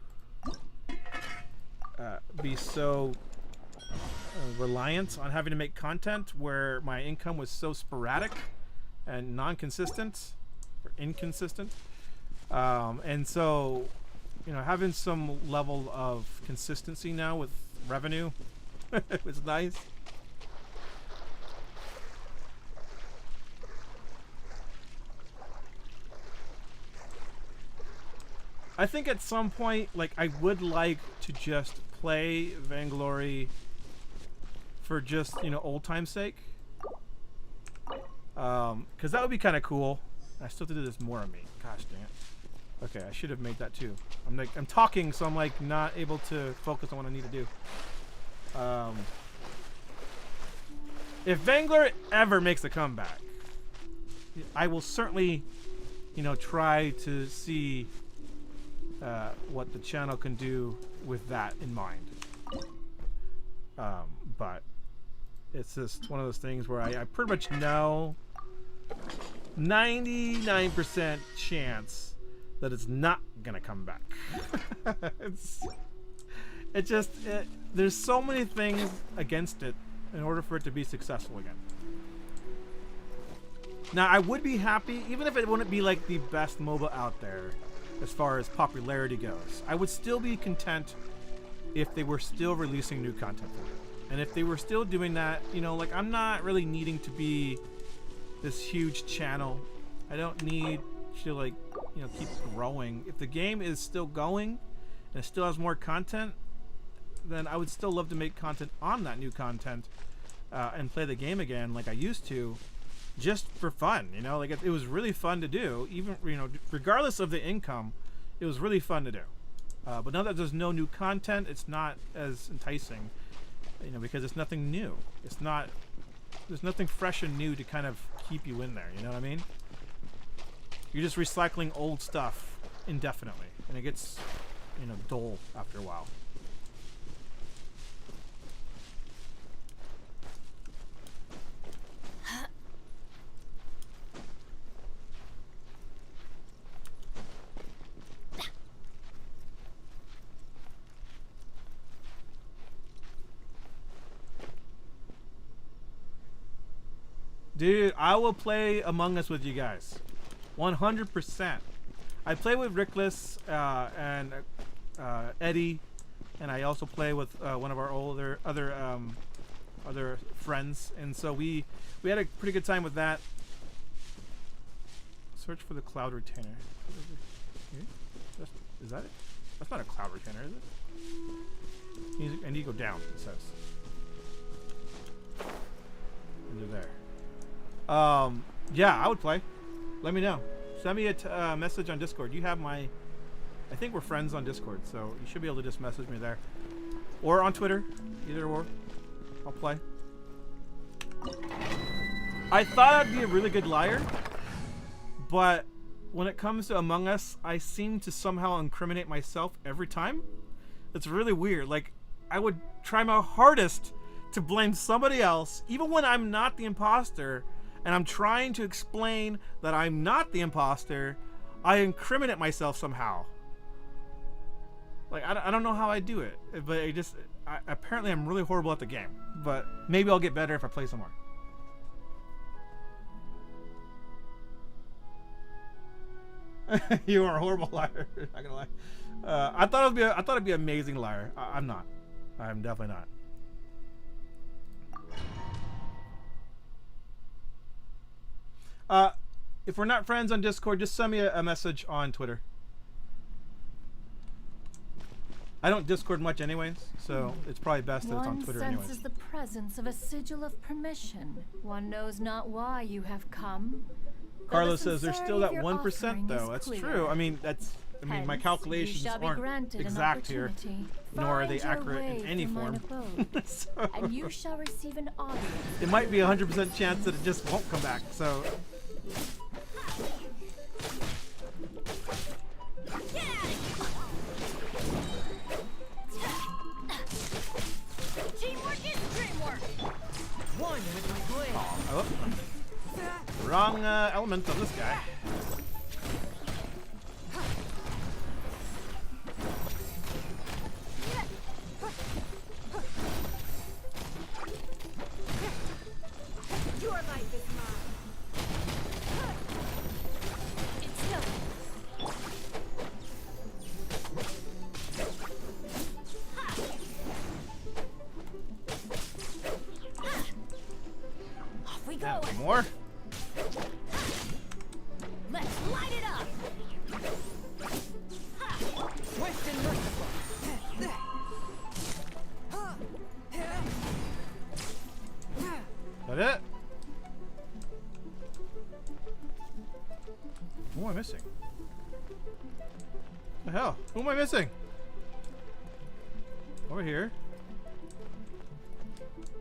A: be so reliant on having to make content where my income was so sporadic and non-consistent or inconsistent, and so, you know, having some level of consistency now with revenue was nice. I think at some point, like, I would like to just play Vainglory for just, you know, old time's sake. Because that would be kind of cool. I still have to do this more of me. Gosh dang it. Okay, I should have made that too. I'm talking, so I'm like not able to focus on what I need to do. If Vainglory ever makes a comeback, I will certainly, you know, try to see what the channel can do with that in mind. But it's just one of those things where I pretty much know 99% chance that it's not gonna come back. There's so many things against it in order for it to be successful again. Now, I would be happy, even if it wouldn't be like the best MOBA out there as far as popularity goes. I would still be content if they were still releasing new content for it. And if they were still doing that, you know, like, I'm not really needing to be this huge channel. I don't need to, like, you know, keep growing. If the game is still going and it still has more content, then I would still love to make content on that new content and play the game again like I used to, just for fun, you know. Like, it was really fun to do, even, you know, regardless of the income. It was really fun to do. But now that there's no new content, it's not as enticing, you know, because it's nothing new. There's nothing fresh and new to kind of keep you in there, you know what I mean? You're just recycling old stuff indefinitely, and it gets, you know, dull after a while. Dude, I will play Among Us with you guys. 100%. I play with Rickless and Eddie, and I also play with one of our other friends, and so we had a pretty good time with that. Search for the cloud retainer. Is that it? That's not a cloud retainer, is it? I need to go down, it says. Under there. Yeah, I would play. Let me know. Send me a message on Discord. You have my... I think we're friends on Discord, so you should be able to just message me there. Or on Twitter. Either or. I'll play. I thought I'd be a really good liar, but when it comes to Among Us, I seem to somehow incriminate myself every time. It's really weird. Like, I would try my hardest to blame somebody else, even when I'm not the imposter, and I'm trying to explain that I'm not the imposter, I incriminate myself somehow. Like, I don't know how I do it, but apparently I'm really horrible at the game. But maybe I'll get better if I play some more. You are a horrible liar. Not gonna lie. I thought it'd be an amazing liar. I'm not. I'm definitely not. If we're not friends on Discord, just send me a message on Twitter. I don't Discord much anyways, so it's probably best that it's on Twitter anyways.
H: One senses the presence of a sigil of permission. One knows not why you have come.
A: Carlos says there's still that 1% though. That's true. I mean, my calculations aren't exact here, nor are they accurate in any form. So,
H: and you shall receive an audience.
A: It might be 100% chance that it just won't come back. So.
B: Teamwork is dreamwork.
C: One with my blade.
A: Oh, wrong element of this guy.
B: Your life is mine. It's still. Off we go.
A: More.
B: Let's light it up.
C: Swift and merciful.
A: Is that it? Who am I missing? The hell? Who am I missing? Over here.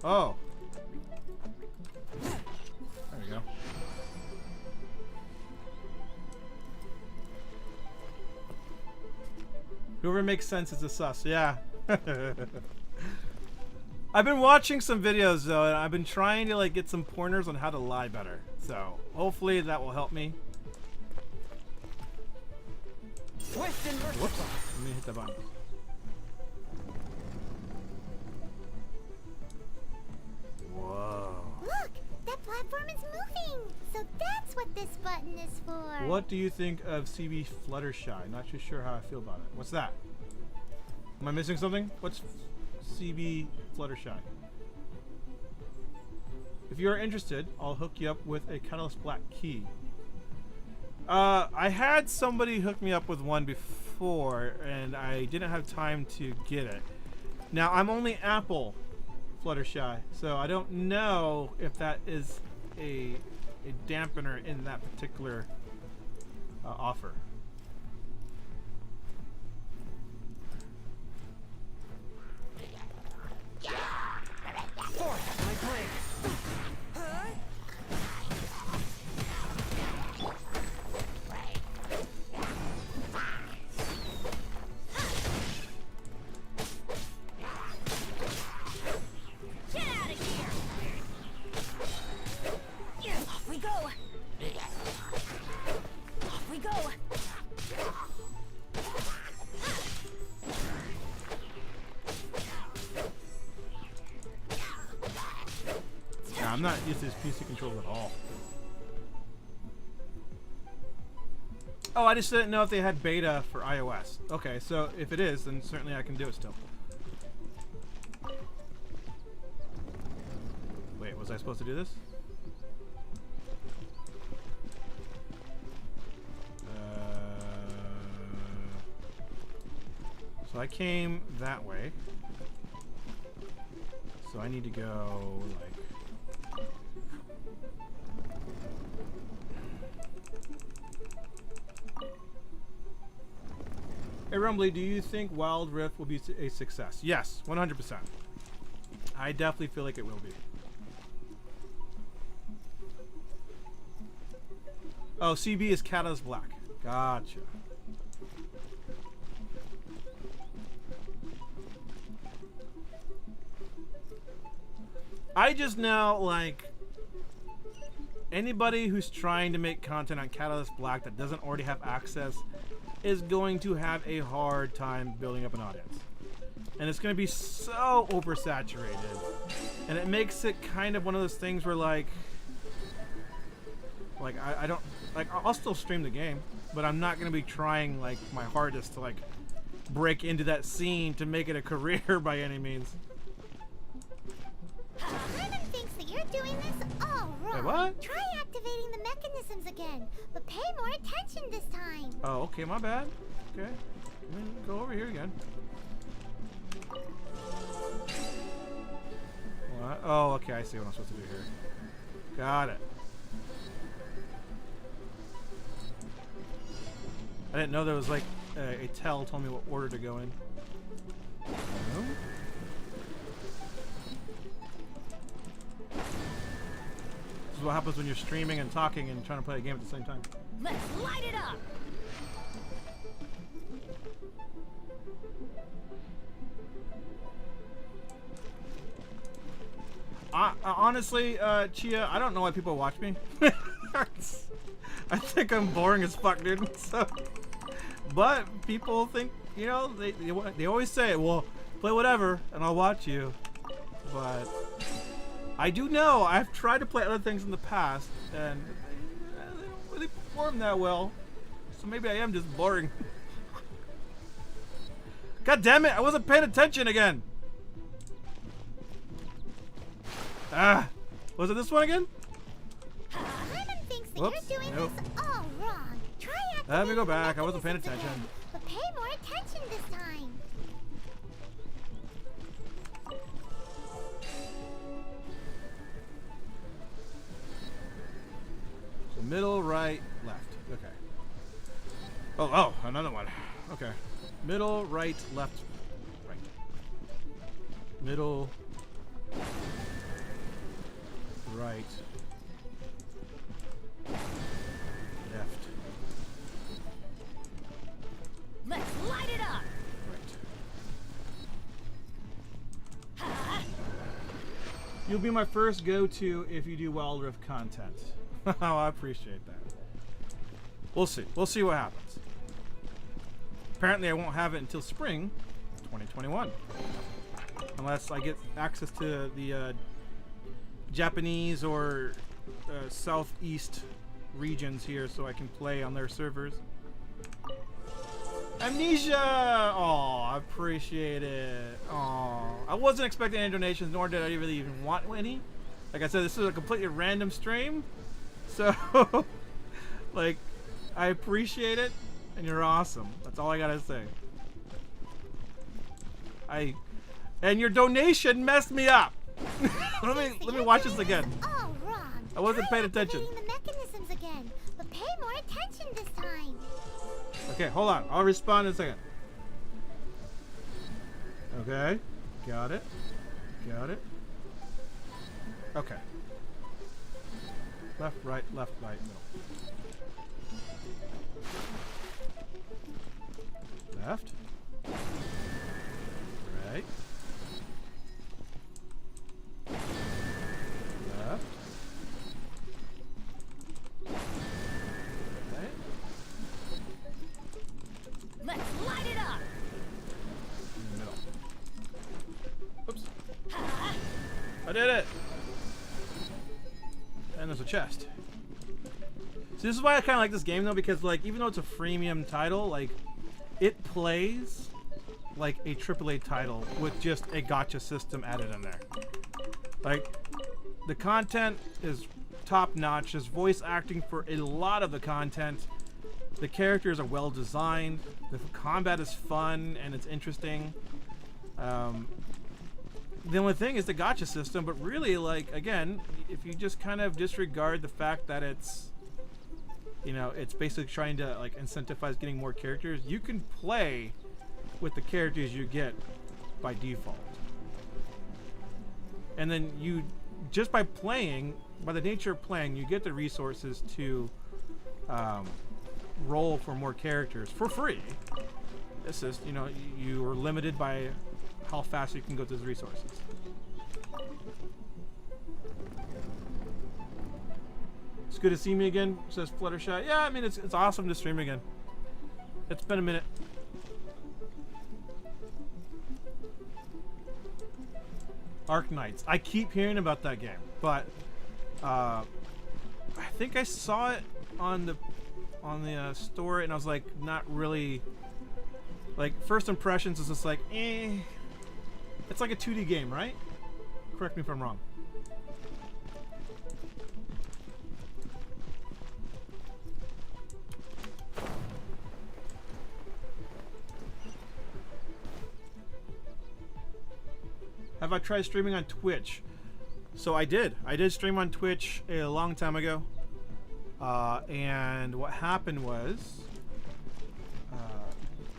A: Oh. There we go. Whoever makes sense is a sus. Yeah. I've been watching some videos though, and I've been trying to like get some pointers on how to lie better. So hopefully that will help me.
C: Swift and merciful.
A: Whoops. Let me hit that button. Whoa.
B: Look, that platform is moving. So that's what this button is for.
A: What do you think of CB Fluttershy? Not too sure how I feel about it. What's that? Am I missing something? What's CB Fluttershy? If you're interested, I'll hook you up with a Catalyst Black key. I had somebody hook me up with one before, and I didn't have time to get it. Now, I'm only Apple Fluttershy, so I don't know if that is a dampener in that particular offer.
C: Forth my blade.
B: Get out of here. Off we go. Off we go.
A: I'm not used to these PC controls at all. Oh, I just didn't know if they had beta for iOS. Okay, so if it is, then certainly I can do it still. Wait, was I supposed to do this? So I came that way. So I need to go like... Hey Rumbly, do you think Wild Rift will be a success? Yes, 100%. I definitely feel like it will be. Oh, CB is Catalyst Black. Gotcha. I just now, like, anybody who's trying to make content on Catalyst Black that doesn't already have access is going to have a hard time building up an audience. And it's going to be so oversaturated. And it makes it kind of one of those things where, like I don't, like, I'll still stream the game, but I'm not going to be trying, like, my hardest to, like, break into that scene to make it a career by any means.
B: Herman thinks that you're doing this all wrong.
A: Wait, what?
B: Try activating the mechanisms again, but pay more attention this time.
A: Oh, okay, my bad. Okay. Let me go over here again. What? Oh, okay, I see what I'm supposed to do here. Got it. I didn't know there was like a tell told me what order to go in. No? This is what happens when you're streaming and talking and trying to play a game at the same time.
H: Let's light it up!
A: Honestly, Chia, I don't know why people watch me. I think I'm boring as fuck, dude. So, but people think, you know, they always say, well, play whatever and I'll watch you. But I do know I've tried to play other things in the past and they don't really perform that well. So maybe I am just boring. God damn it, I wasn't paying attention again. Ah, was it this one again?
B: Herman thinks that
A: Whoops,
B: you're doing
A: nope.
B: this all wrong. Try activating
A: Let me go
B: the
A: back, I wasn't paying
B: mechanisms
A: attention.
B: again, but pay more attention this time.
A: So middle, right, left. Okay. Oh, another one. Okay. Middle, right, left, right. Middle, right, left,
H: Let's light it up!
A: right. You'll be my first go-to if you do Wild Rift content. Oh, I appreciate that. We'll see. We'll see what happens. Apparently, I won't have it until spring 2021. Unless I get access to the Japanese or southeast regions here so I can play on their servers. Amnesia! Oh, I appreciate it. Oh, I wasn't expecting any donations, nor did I really even want any. Like I said, this is a completely random stream. So, like, I appreciate it, and you're awesome. That's all I gotta say. And your donation messed me up. let me watch this again.
B: All wrong.
A: I wasn't
B: Try
A: paying attention.
B: activating the mechanisms again, but pay more attention this time.
A: Okay, hold on. I'll respond in a second. Okay. Got it. Got it. Okay. Left, right, middle. Left. Right. Left. Right.
H: Let's light it up!
A: Middle. Oops. I did it! And there's a chest. So this is why I kind of like this game though, because like even though it's a freemium title, like it plays like a AAA title with just a gacha system added in there. Like the content is top notch. There's voice acting for a lot of the content. The characters are well designed. The combat is fun and it's interesting. The only thing is the gacha system, but really, like, again, if you just kind of disregard the fact that it's, you know, it's basically trying to like incentivize getting more characters, you can play with the characters you get by default. And then you, just by playing, by the nature of playing, you get the resources to roll for more characters for free. It's just, you know, you are limited by how fast you can go to those resources. It's good to see me again, says Fluttershy. Yeah, I mean, it's awesome to stream again. It's been a minute. Arc Knights. I keep hearing about that game, but I think I saw it on the store, and I was like, not really. Like, first impressions is just like, eh. It's like a 2D game, right? Correct me if I'm wrong. Have I tried streaming on Twitch? So I did. I did stream on Twitch a long time ago. And what happened was,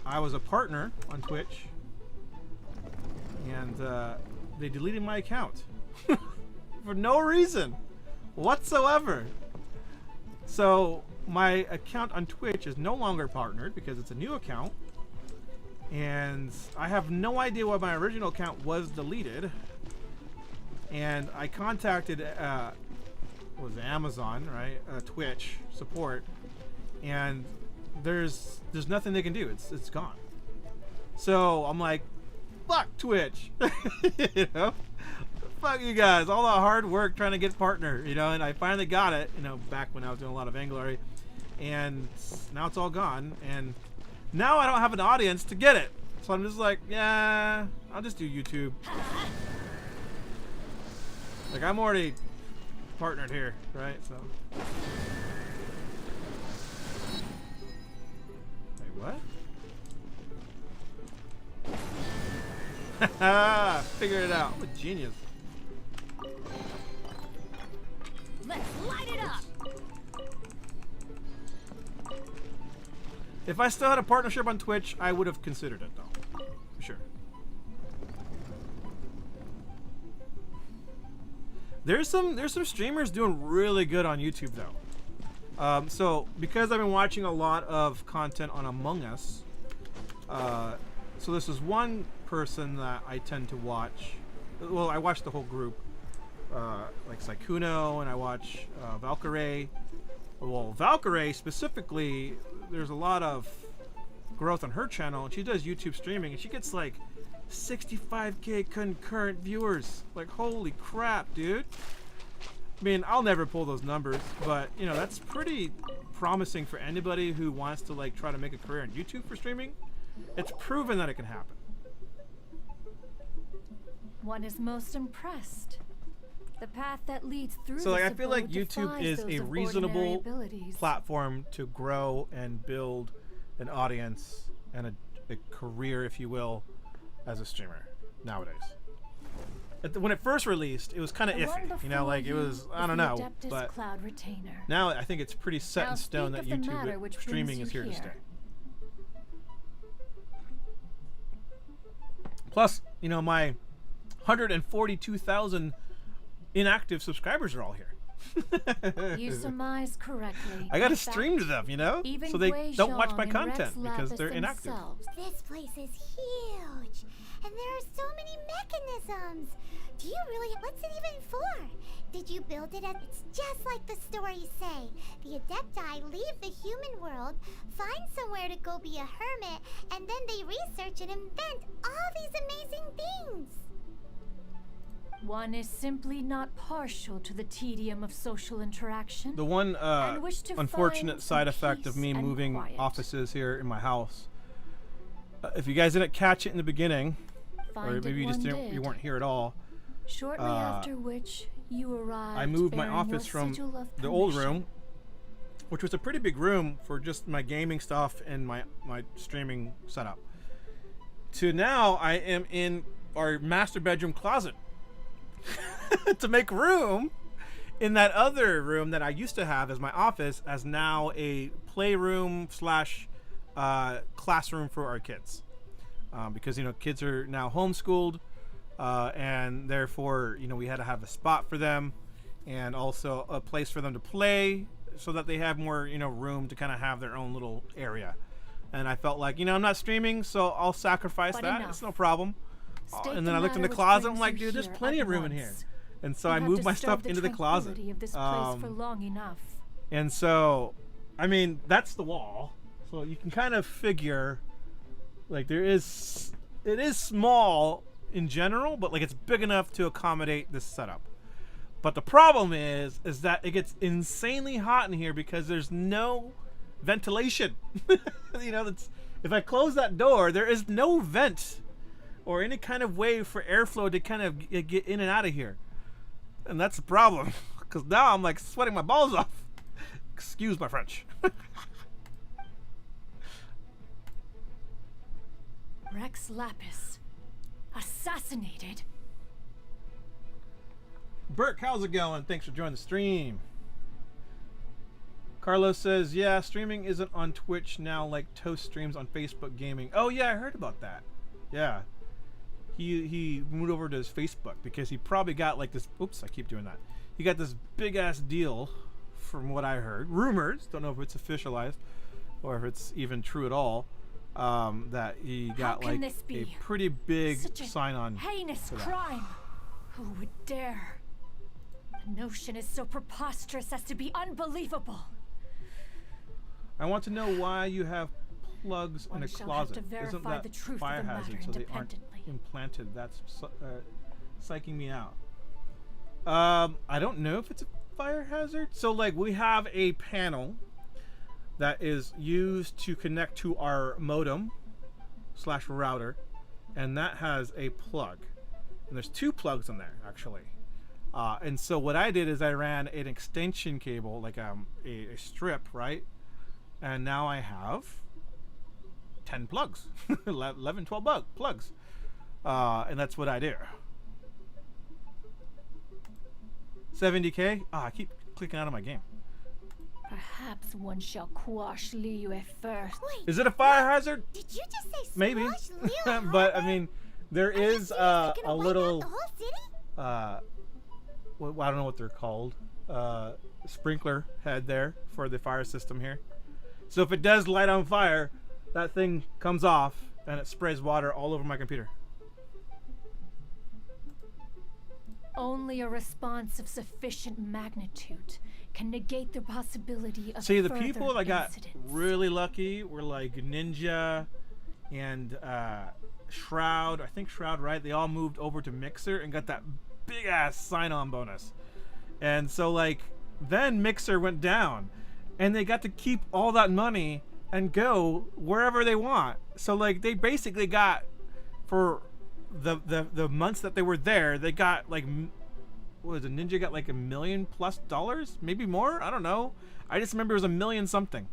A: I was a partner on Twitch, and they deleted my account for no reason whatsoever. So my account on Twitch is no longer partnered because it's a new account, and I have no idea why my original account was deleted. And I contacted what was it, Amazon, right? Twitch support, and there's nothing they can do. It's gone. So I'm like, fuck Twitch. You know, fuck you guys. All the hard work trying to get partner, you know, and I finally got it, you know, back when I was doing a lot of Vainglory, and now it's all gone, and now I don't have an audience to get it. So I'm just like, yeah, I'll just do YouTube. Like, I'm already partnered here, right? So. Wait, what? Haha! Figured it out. I'm a genius.
H: Let's light it up.
A: If I still had a partnership on Twitch, I would have considered it, though. For sure. There's some streamers doing really good on YouTube, though. So because I've been watching a lot of content on Among Us, so this is one person that I tend to watch. Well, I watch the whole group, like Saikuno, and I watch Valkyrie. Well, Valkyrie specifically, there's a lot of growth on her channel, and she does YouTube streaming, and she gets like 65k concurrent viewers. Like, holy crap, dude. I mean, I'll never pull those numbers, but you know, that's pretty promising for anybody who wants to like try to make a career on YouTube for streaming. It's proven that it can happen.
H: One is most impressed. The path that leads through.
A: So like, I
H: this
A: feel like
H: abode
A: YouTube
H: defies
A: is
H: those
A: a
H: of ordinary
A: reasonable
H: abilities.
A: platform to grow and build an audience and a career, if you will, as a streamer nowadays. When it first released, it was kind of
H: The one
A: iffy, you know,
H: before
A: like it
H: you
A: was, I
H: is
A: don't
H: the
A: know,
H: Adeptus
A: but
H: Cloud Retainer.
A: now I think it's pretty set
H: Now
A: in stone that
H: speak of the matter
A: YouTube
H: which
A: streaming
H: brings
A: is
H: you
A: here to stay.
H: here.
A: Plus, you know, my 142,000 inactive subscribers are all here.
H: You surmise correctly.
A: I gotta
H: In fact,
A: stream to them, you know,
H: even
A: so they
H: Gui
A: don't watch
H: Zhang
A: my
H: and
A: content
H: Rex
A: because
H: Lapis
A: they're inactive.
H: themselves.
B: This place is huge, and there are so many mechanisms. Do you really? What's it even for? Did you build it as? It's just like the stories say. The Adepti leave the human world, find somewhere to go be a hermit, and then they research and invent all these amazing things.
H: One is simply not partial to the tedium of social interaction.
A: The one
H: and wish to
A: unfortunate
H: find
A: side
H: some
A: effect of
H: peace
A: me
H: and
A: moving
H: quiet.
A: offices here in my house, if you guys didn't catch it in the beginning,
H: Find
A: or
H: it
A: maybe you just
H: one
A: didn't, you
H: did.
A: weren't here at all,
H: Shortly after which you arrived.
A: I moved my
H: bearing
A: office
H: your
A: from
H: sigil of
A: the old
H: permission.
A: room, which was a pretty big room for just my gaming stuff and my streaming setup, to now I am in our master bedroom closet to make room in that other room that I used to have as my office, as now a playroom slash classroom for our kids, because kids are now homeschooled, and therefore we had to have a spot for them and also a place for them to play so that they have more room to kind of have their own little area. And I felt like I'm not streaming, so I'll sacrifice
H: But
A: that.
H: enough.
A: It's no problem.
H: State
A: And
H: the
A: then I looked in the
H: matter which
A: closet. I'm
H: brings
A: like,
H: you
A: dude, there's
H: here
A: plenty
H: at
A: of room in here.
H: once.
A: And so
H: You
A: I
H: have
A: moved my
H: disturbed
A: stuff into the closet.
H: tranquility of this place for long enough.
A: And so, I mean, that's the wall. So you can kind of figure, like, it is small in general, but like it's big enough to accommodate this setup. But the problem is that it gets insanely hot in here because there's no ventilation. If I close that door, there is no vent or any kind of way for airflow to kind of get in and out of here. And that's the problem, because now I'm like sweating my balls off. Excuse my French.
H: Rex Lapis. Assassinated.
A: Burke, how's it going? Thanks for joining the stream. Carlos says, yeah, streaming isn't on Twitch now like Toast streams on Facebook Gaming. Oh yeah, I heard about that. Yeah. He moved over to his Facebook because he probably got like this, oops, I keep doing that. He got this big ass deal from what I heard. Rumors, don't know if it's officialized or if it's even true at all, that he got
H: can
A: like
H: this be?
A: a pretty big
H: Such a
A: sign-on.
H: heinous
A: for that.
H: crime. Who would dare? The notion is so preposterous as to be unbelievable.
A: I want to know why you have plugs in
H: One
A: a
H: shall have
A: closet.
H: to verify
A: Isn't that
H: the truth of
A: fire
H: the matter
A: hazard so they aren't
H: independently.
A: implanted? That's psyching me out. I don't know if it's a fire hazard. So like we have a panel that is used to connect to our modem / router, and that has a plug. And there's 2 plugs in there actually. And so what I did is I ran an extension cable, like a strip, right? And now I have 10 plugs, 11, 12 plugs. And that's what I do. 70K? I keep clicking out of my game.
H: Perhaps one shall quash Liu first.
B: Wait,
A: Is it a fire hazard?
B: did you just say
A: Maybe.
B: squash Leo
A: But I
B: Harbor?
A: mean, there
B: Are you
A: is
B: seriously
A: a
B: gonna wipe out
A: little,
B: the whole city?
A: well, I don't know what they're called, sprinkler head there for the fire system here. So if it does light on fire, that thing comes off and it sprays water all over my computer.
H: Only a response of sufficient magnitude can negate the possibility of
A: See, the
H: further
A: people that got
H: incidents.
A: really lucky were like Ninja and Shroud. I think Shroud, right? They all moved over to Mixer and got that big ass sign-on bonus. And so like then Mixer went down and they got to keep all that money and go wherever they want. So like they basically got, for the months that they were there, they got like, what was it, Ninja got like $1 million plus, maybe more, I don't know. I just remember it was $1 million something.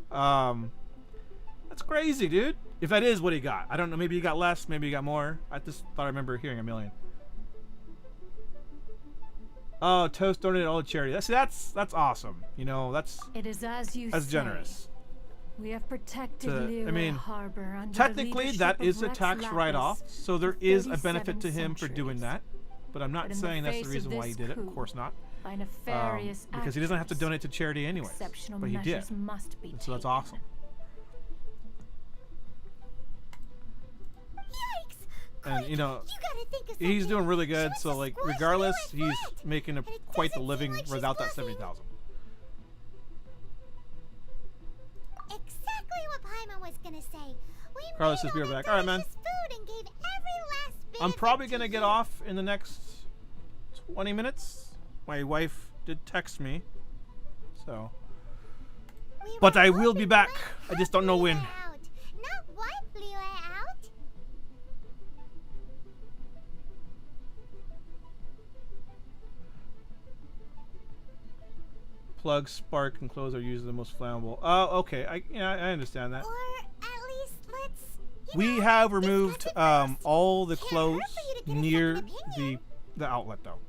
A: That's crazy, dude. If that is what he got, I don't know, maybe he got less, maybe he got more. I just thought I remember hearing $1 million. Oh, Toast donated all to charity. That's awesome. That's
H: It is as you say.
A: generous.
H: We have protected
A: To-
H: Liu
A: I mean,
H: Harbor under the
A: Technically,
H: leadership
A: that
H: of
A: is a
H: Rex
A: tax
H: Lapis
A: write-off, so there
H: for
A: is a benefit
H: 37
A: to him for doing
H: centuries.
A: that. But I'm not
H: But in the
A: saying that's the
H: face of
A: reason why he
H: this
A: did it. Of
H: coup,
A: course not.
H: By nefarious
A: Because he doesn't have to
H: actors,
A: donate to charity anyways.
H: exceptional
A: But he did.
H: measures must be
A: And so that's
H: taken.
A: awesome.
B: Yikes!
A: And,
B: Quick,
A: you know,
B: gotta think of
A: He's
B: something.
A: doing really
B: She
A: good,
B: wants
A: so
B: to
A: like
B: squash
A: regardless,
B: Leo
A: he's
B: and Fred.
A: making
B: And it
A: quite the
B: doesn't seem
A: living
B: like she's
A: without that
B: bluffing.
A: 70,000.
B: Exactly what Paimon was gonna say. We
A: Carlos
B: made
A: says be
B: all
A: right
B: that
A: back. All right, man.
B: delicious food and gave every last bit
A: I'm
B: of it
A: probably
B: to
A: gonna get
B: you.
A: off in the next 20 minutes. My wife did text me. So. But I will be back. I just don't know when.
B: Not what blew her out?
A: Plug, spark, and close are usually the most flammable. Oh, okay. I understand that.
B: Or at least let's.
A: We have removed all the clothes near the outlet though.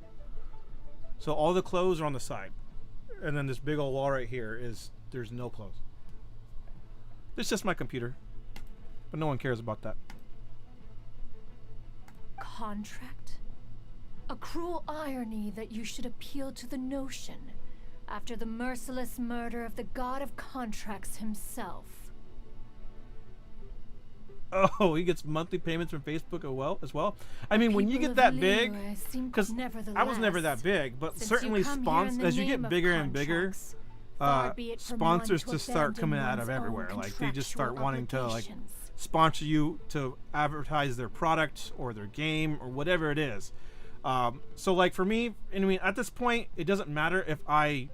A: So all the clothes are on the side, and then this big old wall right here is there's no clothes. It's just my computer, but no one cares about that.
H: Contract? A cruel irony that you should appeal to the notion after the merciless murder of the god of contracts himself.
A: Oh, he gets monthly payments from Facebook as well. I mean, when you get that big, because I was never that big, but certainly as you get bigger and bigger, sponsors just start coming out of everywhere. Like they just start wanting to like sponsor you to advertise their product or their game or whatever it is. So like for me, I mean, at this point, it doesn't matter if I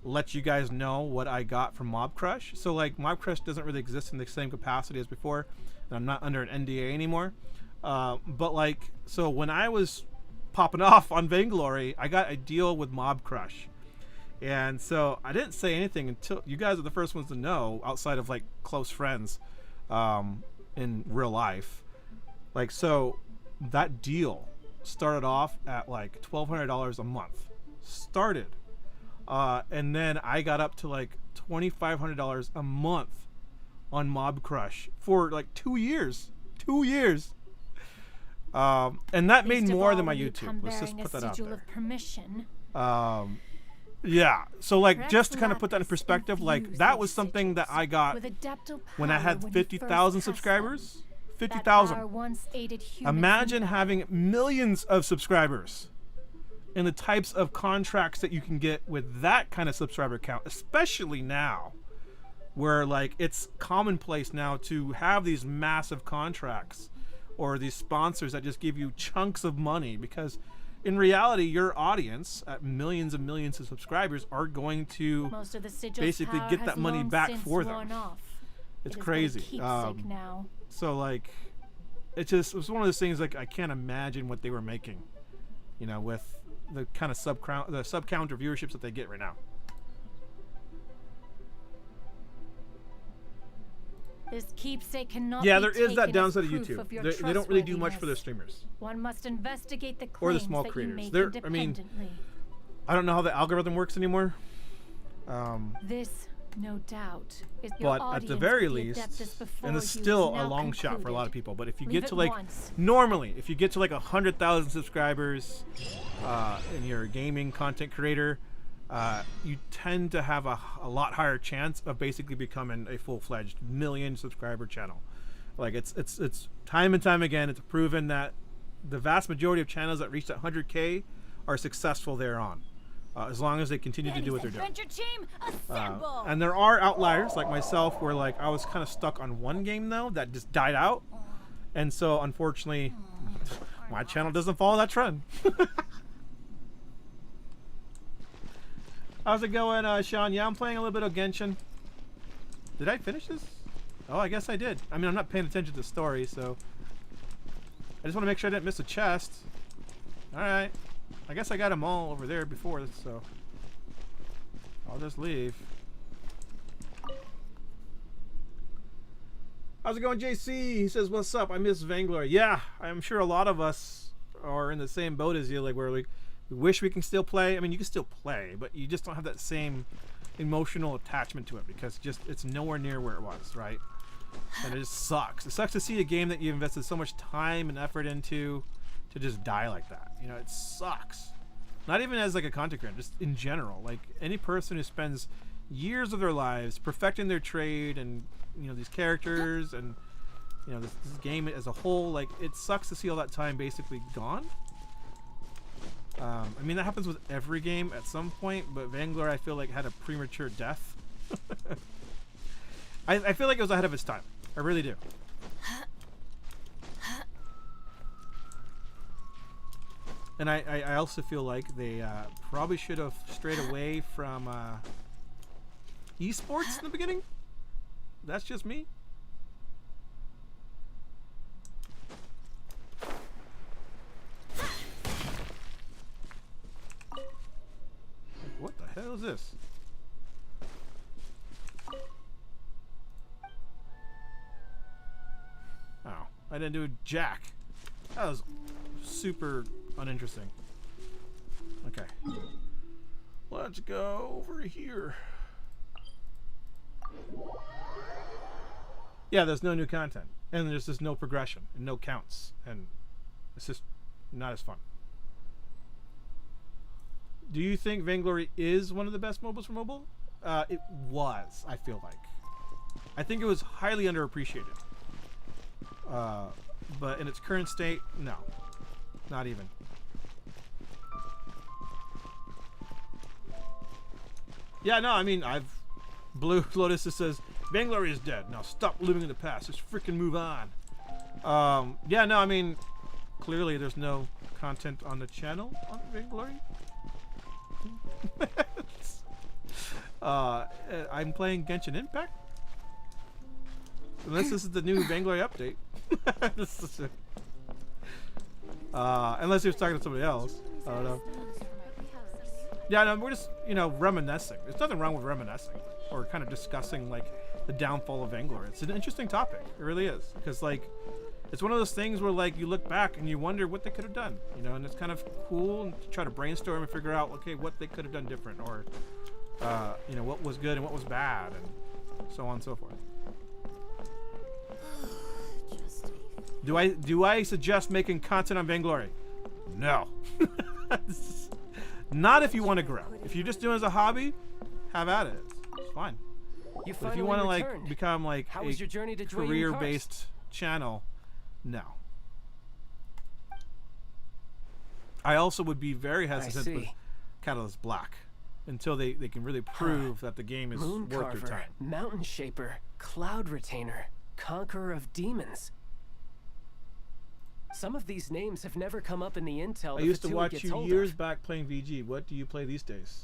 A: let you guys know what I got from Mob Crush. So like Mob Crush doesn't really exist in the same capacity as before, and I'm not under an NDA anymore. But like, so when I was popping off on Vainglory, I got a deal with Mob Crush. And so I didn't say anything until you guys are the first ones to know, outside of like close friends in real life. Like, so that deal started off at like $1,200 a month. And then I got up to like $2,500 a month on Mob Crush for like 2 years. 2 years. And that made more than my YouTube. Let's just put that out there. Yeah, so like just to kind of put that in perspective, like that was something that I got when I had 50,000 subscribers. 50,000. Imagine having millions of subscribers and the types of contracts that you can get with that kind of subscriber count, especially now where like it's commonplace now to have these massive contracts or these sponsors that just give you chunks of money, because in reality, your audience at millions and millions of subscribers are going to basically get that money back for them. It's crazy. So like, it was one of those things like I can't imagine what they were making, you know, with the kind of sub counter viewerships that they get right now.
H: This keepsake cannot
A: there is that downside of YouTube. They don't really do much for their streamers.
H: One must investigate the claims
A: or the small creators. I mean, I don't know how the algorithm works anymore.
H: This, no doubt, is your
A: but at the very least, and it's still a long shot for a lot of people. But if you get to like normally, if you get to like 100,000 subscribers, and you're a gaming content creator, you tend to have a lot higher chance of basically becoming a full-fledged million subscriber channel. Like it's time and time again, it's proven that the vast majority of channels that reach that 100K are successful thereon, as long as they continue to do what they're doing. And there are outliers like myself where like I was kind of stuck on one game though that just died out, and so unfortunately my channel doesn't follow that trend. How's it going, Sean? Yeah, I'm playing a little bit of Genshin. Did I finish this? Oh, I guess I did. I mean, I'm not paying attention to the story, so I just want to make sure I didn't miss a chest. Alright. I guess I got them all over there before, so I'll just leave. How's it going, JC? He says, what's up? I miss Vainglory. Yeah, I'm sure a lot of us are in the same boat as you, like where we wish we can still play. I mean, you can still play, but you just don't have that same emotional attachment to it because it's nowhere near where it was, right? And it just sucks. It sucks to see a game that you invested so much time and effort into to just die like that. You know, it sucks. Not even as like a content creator, just in general. Like any person who spends years of their lives perfecting their trade and, you know, these characters and, you know, this game as a whole, like it sucks to see all that time basically gone. I mean, that happens with every game at some point, but Vainglory, I feel like, had a premature death. I feel like it was ahead of its time. I really do. And I also feel like they probably should have strayed away from esports in the beginning. That's just me. What the hell is this? Oh, I didn't do jack. That was super uninteresting. Okay. Let's go over here. Yeah, there's no new content. And there's just no progression and no counts. And it's just not as fun. Do you think Vainglory is one of the best MOBAs for mobile? It was, I feel like. I think it was highly underappreciated. But in its current state, no. Not even. Yeah, no, I mean, Blue Lotus just says, Vainglory is dead. Now stop living in the past. Just freaking move on. Yeah, no, I mean, clearly there's no content on the channel on Vainglory. I'm playing Genshin Impact. Unless this is the new Vainglory update. Unless you're talking to somebody else. I don't know. Yeah, no, we're just, reminiscing. There's nothing wrong with reminiscing. Or kind of discussing, like, the downfall of Vainglory. It's an interesting topic. It really is. Because, like, it's one of those things where, like, you look back and you wonder what they could have done. And it's kind of cool to try to brainstorm and figure out, okay, what they could have done different. Or, what was good and what was bad. And so on and so forth. Do I suggest making content on Vainglory? No. Not if you want to grow. If you're just doing it as a hobby, have at it. It's fine. But if you want to like become like a career-based channel, no. I also would be very hesitant with Catalyst Black until they can really prove that the game is worth their time.
I: Mountain Shaper, Cloud Retainer, Conqueror of Demons. Some of these names have never come up in the intel.
A: I used to watch you years back playing VG. What do you play these days?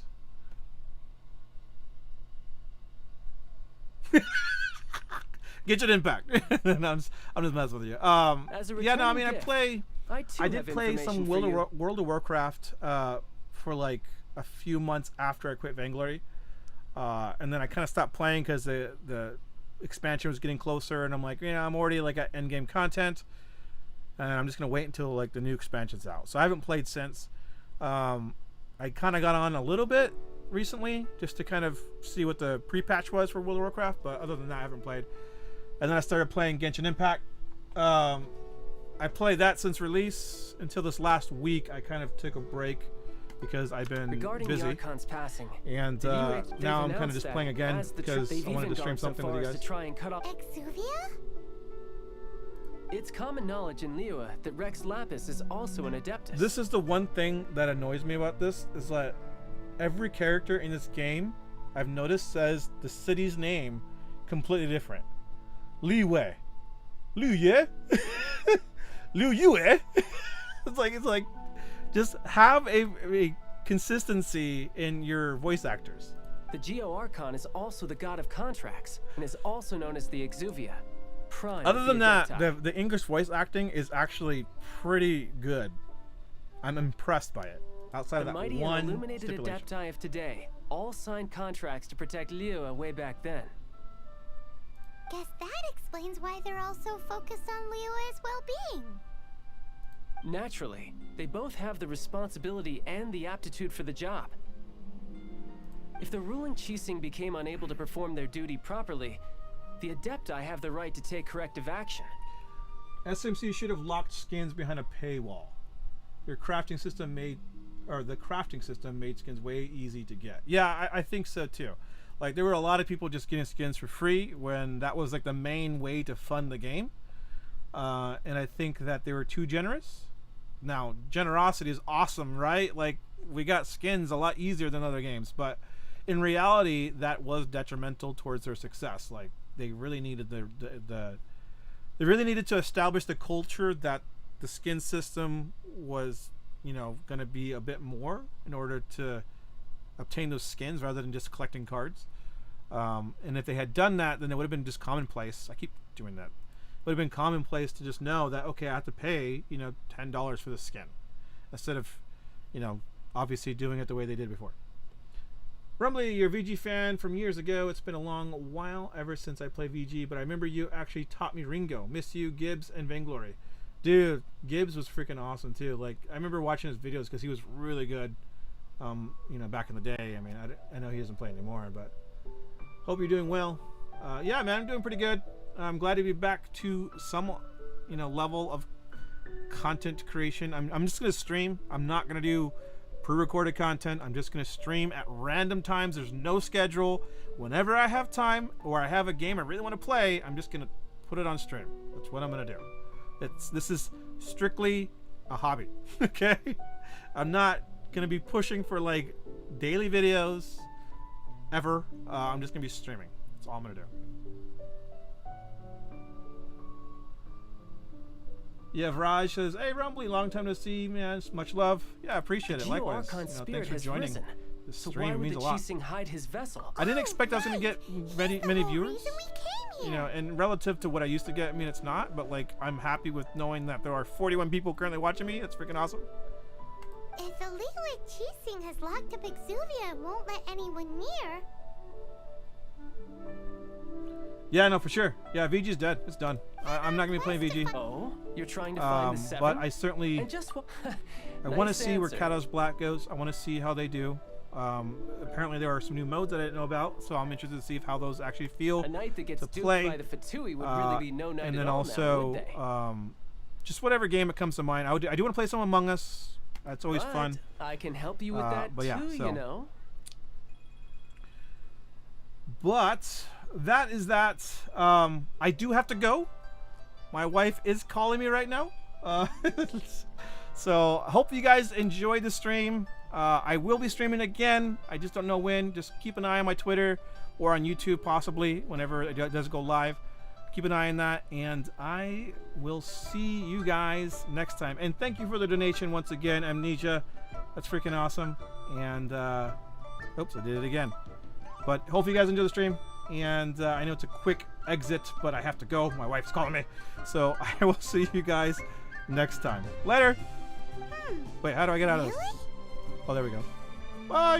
A: Genshin Impact. No, I'm just messing with you. Yeah, no, I mean, I did play some World of Warcraft for like a few months after I quit Vainglory, and then I kind of stopped playing because the expansion was getting closer, and I'm like, I'm already like at endgame content. And I'm just gonna wait until like the new expansion's out. So I haven't played since. I kind of got on a little bit recently just to kind of see what the pre-patch was for World of Warcraft, but other than that, I haven't played. And then I started playing Genshin Impact. I played that since release until this last week. I kind of took a break because I've been busy.
I: The Archon's passing,
A: and now I'm kind of just playing again because I wanted to stream something with you guys.
B: Exuvia?
I: It's common knowledge in Liyue that Rex Lapis is also an Adeptus.
A: This is the one thing that annoys me about this, is that every character in this game, I've noticed, says the city's name completely different. Liyue. Liyue? Liyue? It's like, just have a consistency in your voice actors.
I: The Geo Archon is also the god of contracts, and is also known as the Exuvia.
A: Other than that, the English voice acting is actually pretty good. I'm impressed by it. Outside of that
I: mighty
A: one
I: and illuminated
A: stipulation.
I: Adepti of today all signed contracts to protect Liyue way back then.
B: Guess that explains why they're all so focused on Liyue's well-being.
I: Naturally, they both have the responsibility and the aptitude for the job. If the ruling Qixing became unable to perform their duty properly, the Adepti have the right to take corrective action.
A: SMC should have locked skins behind a paywall. The crafting system made skins way easy to get. Yeah, I think so too. Like, there were a lot of people just getting skins for free when that was like the main way to fund the game. And I think that they were too generous. Now, generosity is awesome, right? Like, we got skins a lot easier than other games, but in reality, that was detrimental towards their success. Like, they really needed they really needed to establish the culture that the skin system was you know, going to be a bit more in order to obtain those skins rather than just collecting cards. And if they had done that, then it would have been just commonplace. I keep doing that. It would have been commonplace to just know that, okay, I have to pay, you know, $10 for the skin, instead of, you know, obviously doing it the way they did before. Rumbly, you're a VG fan from years ago. It's been a long while ever since I played VG, but I remember you actually taught me Ringo. Miss you, Gibbs and Vainglory. Dude, Gibbs was freaking awesome too. Like, I remember watching his videos because he was really good, you know, back in the day. I mean, I know he doesn't play anymore, but hope you're doing well. Yeah, man, I'm doing pretty good. I'm glad to be back to some, you know, level of content creation. I'm just going to stream. I'm not going to do pre-recorded content. I'm just going to stream at random times. There's no schedule. Whenever I have time or I have a game I really want to play, I'm just going to put it on stream. That's what I'm going to do. This is strictly a hobby. Okay? I'm not going to be pushing for like daily videos ever. I'm just going to be streaming. That's all I'm going to do. Yeah, Raj says, "Hey, Rumbly, long time to see, man. Much love." Yeah, I appreciate it. Likewise. You know, thanks for joining the
I: So
A: stream.
I: why
A: It
I: would
A: means
I: the
A: a lot.
I: Chising hide his vessel?
A: I didn't expect I was going to get many viewers. You know, and relative to what I used to get, I mean, it's not. But like, I'm happy with knowing that there are 41 people currently watching me. That's freaking awesome.
B: If the League Cheesing has locked up Exuvia and won't let anyone near.
A: Yeah, no, for sure. Yeah, VG's dead. It's done. I'm not going to be playing VG.
I: Oh, you're trying to find the seven?
A: But I certainly
I: And just
A: I want to
I: Nice
A: see where
I: answer.
A: Kados Black goes. I want to see how they do. Apparently there are some new modes that I didn't know about, so I'm interested to see how those actually feel
I: a night that gets
A: to
I: duped
A: play.
I: by the Fatui would really be no night
A: and
I: at
A: then
I: all
A: also,
I: now, would they?
A: just whatever game that comes to mind. I do want to play some Among Us. That's always
I: But
A: fun.
I: I can help you with that
A: but yeah,
I: too,
A: so-
I: you know.
A: But that is that. I do have to go. My wife is calling me right now. So I hope you guys enjoyed the stream. I will be streaming again. I just don't know when. Just keep an eye on my Twitter or on YouTube, possibly, whenever it does go live. Keep an eye on that, and I will see you guys next time. And thank you for the donation once again, Amnesia. That's freaking awesome. And oops, I did it again. But hopefully you guys enjoy the stream. And I know it's a quick exit, but I have to go. My wife's calling me. So I will see you guys next time. Later. Wait, how do I get out of this? Oh, there we go. Bye.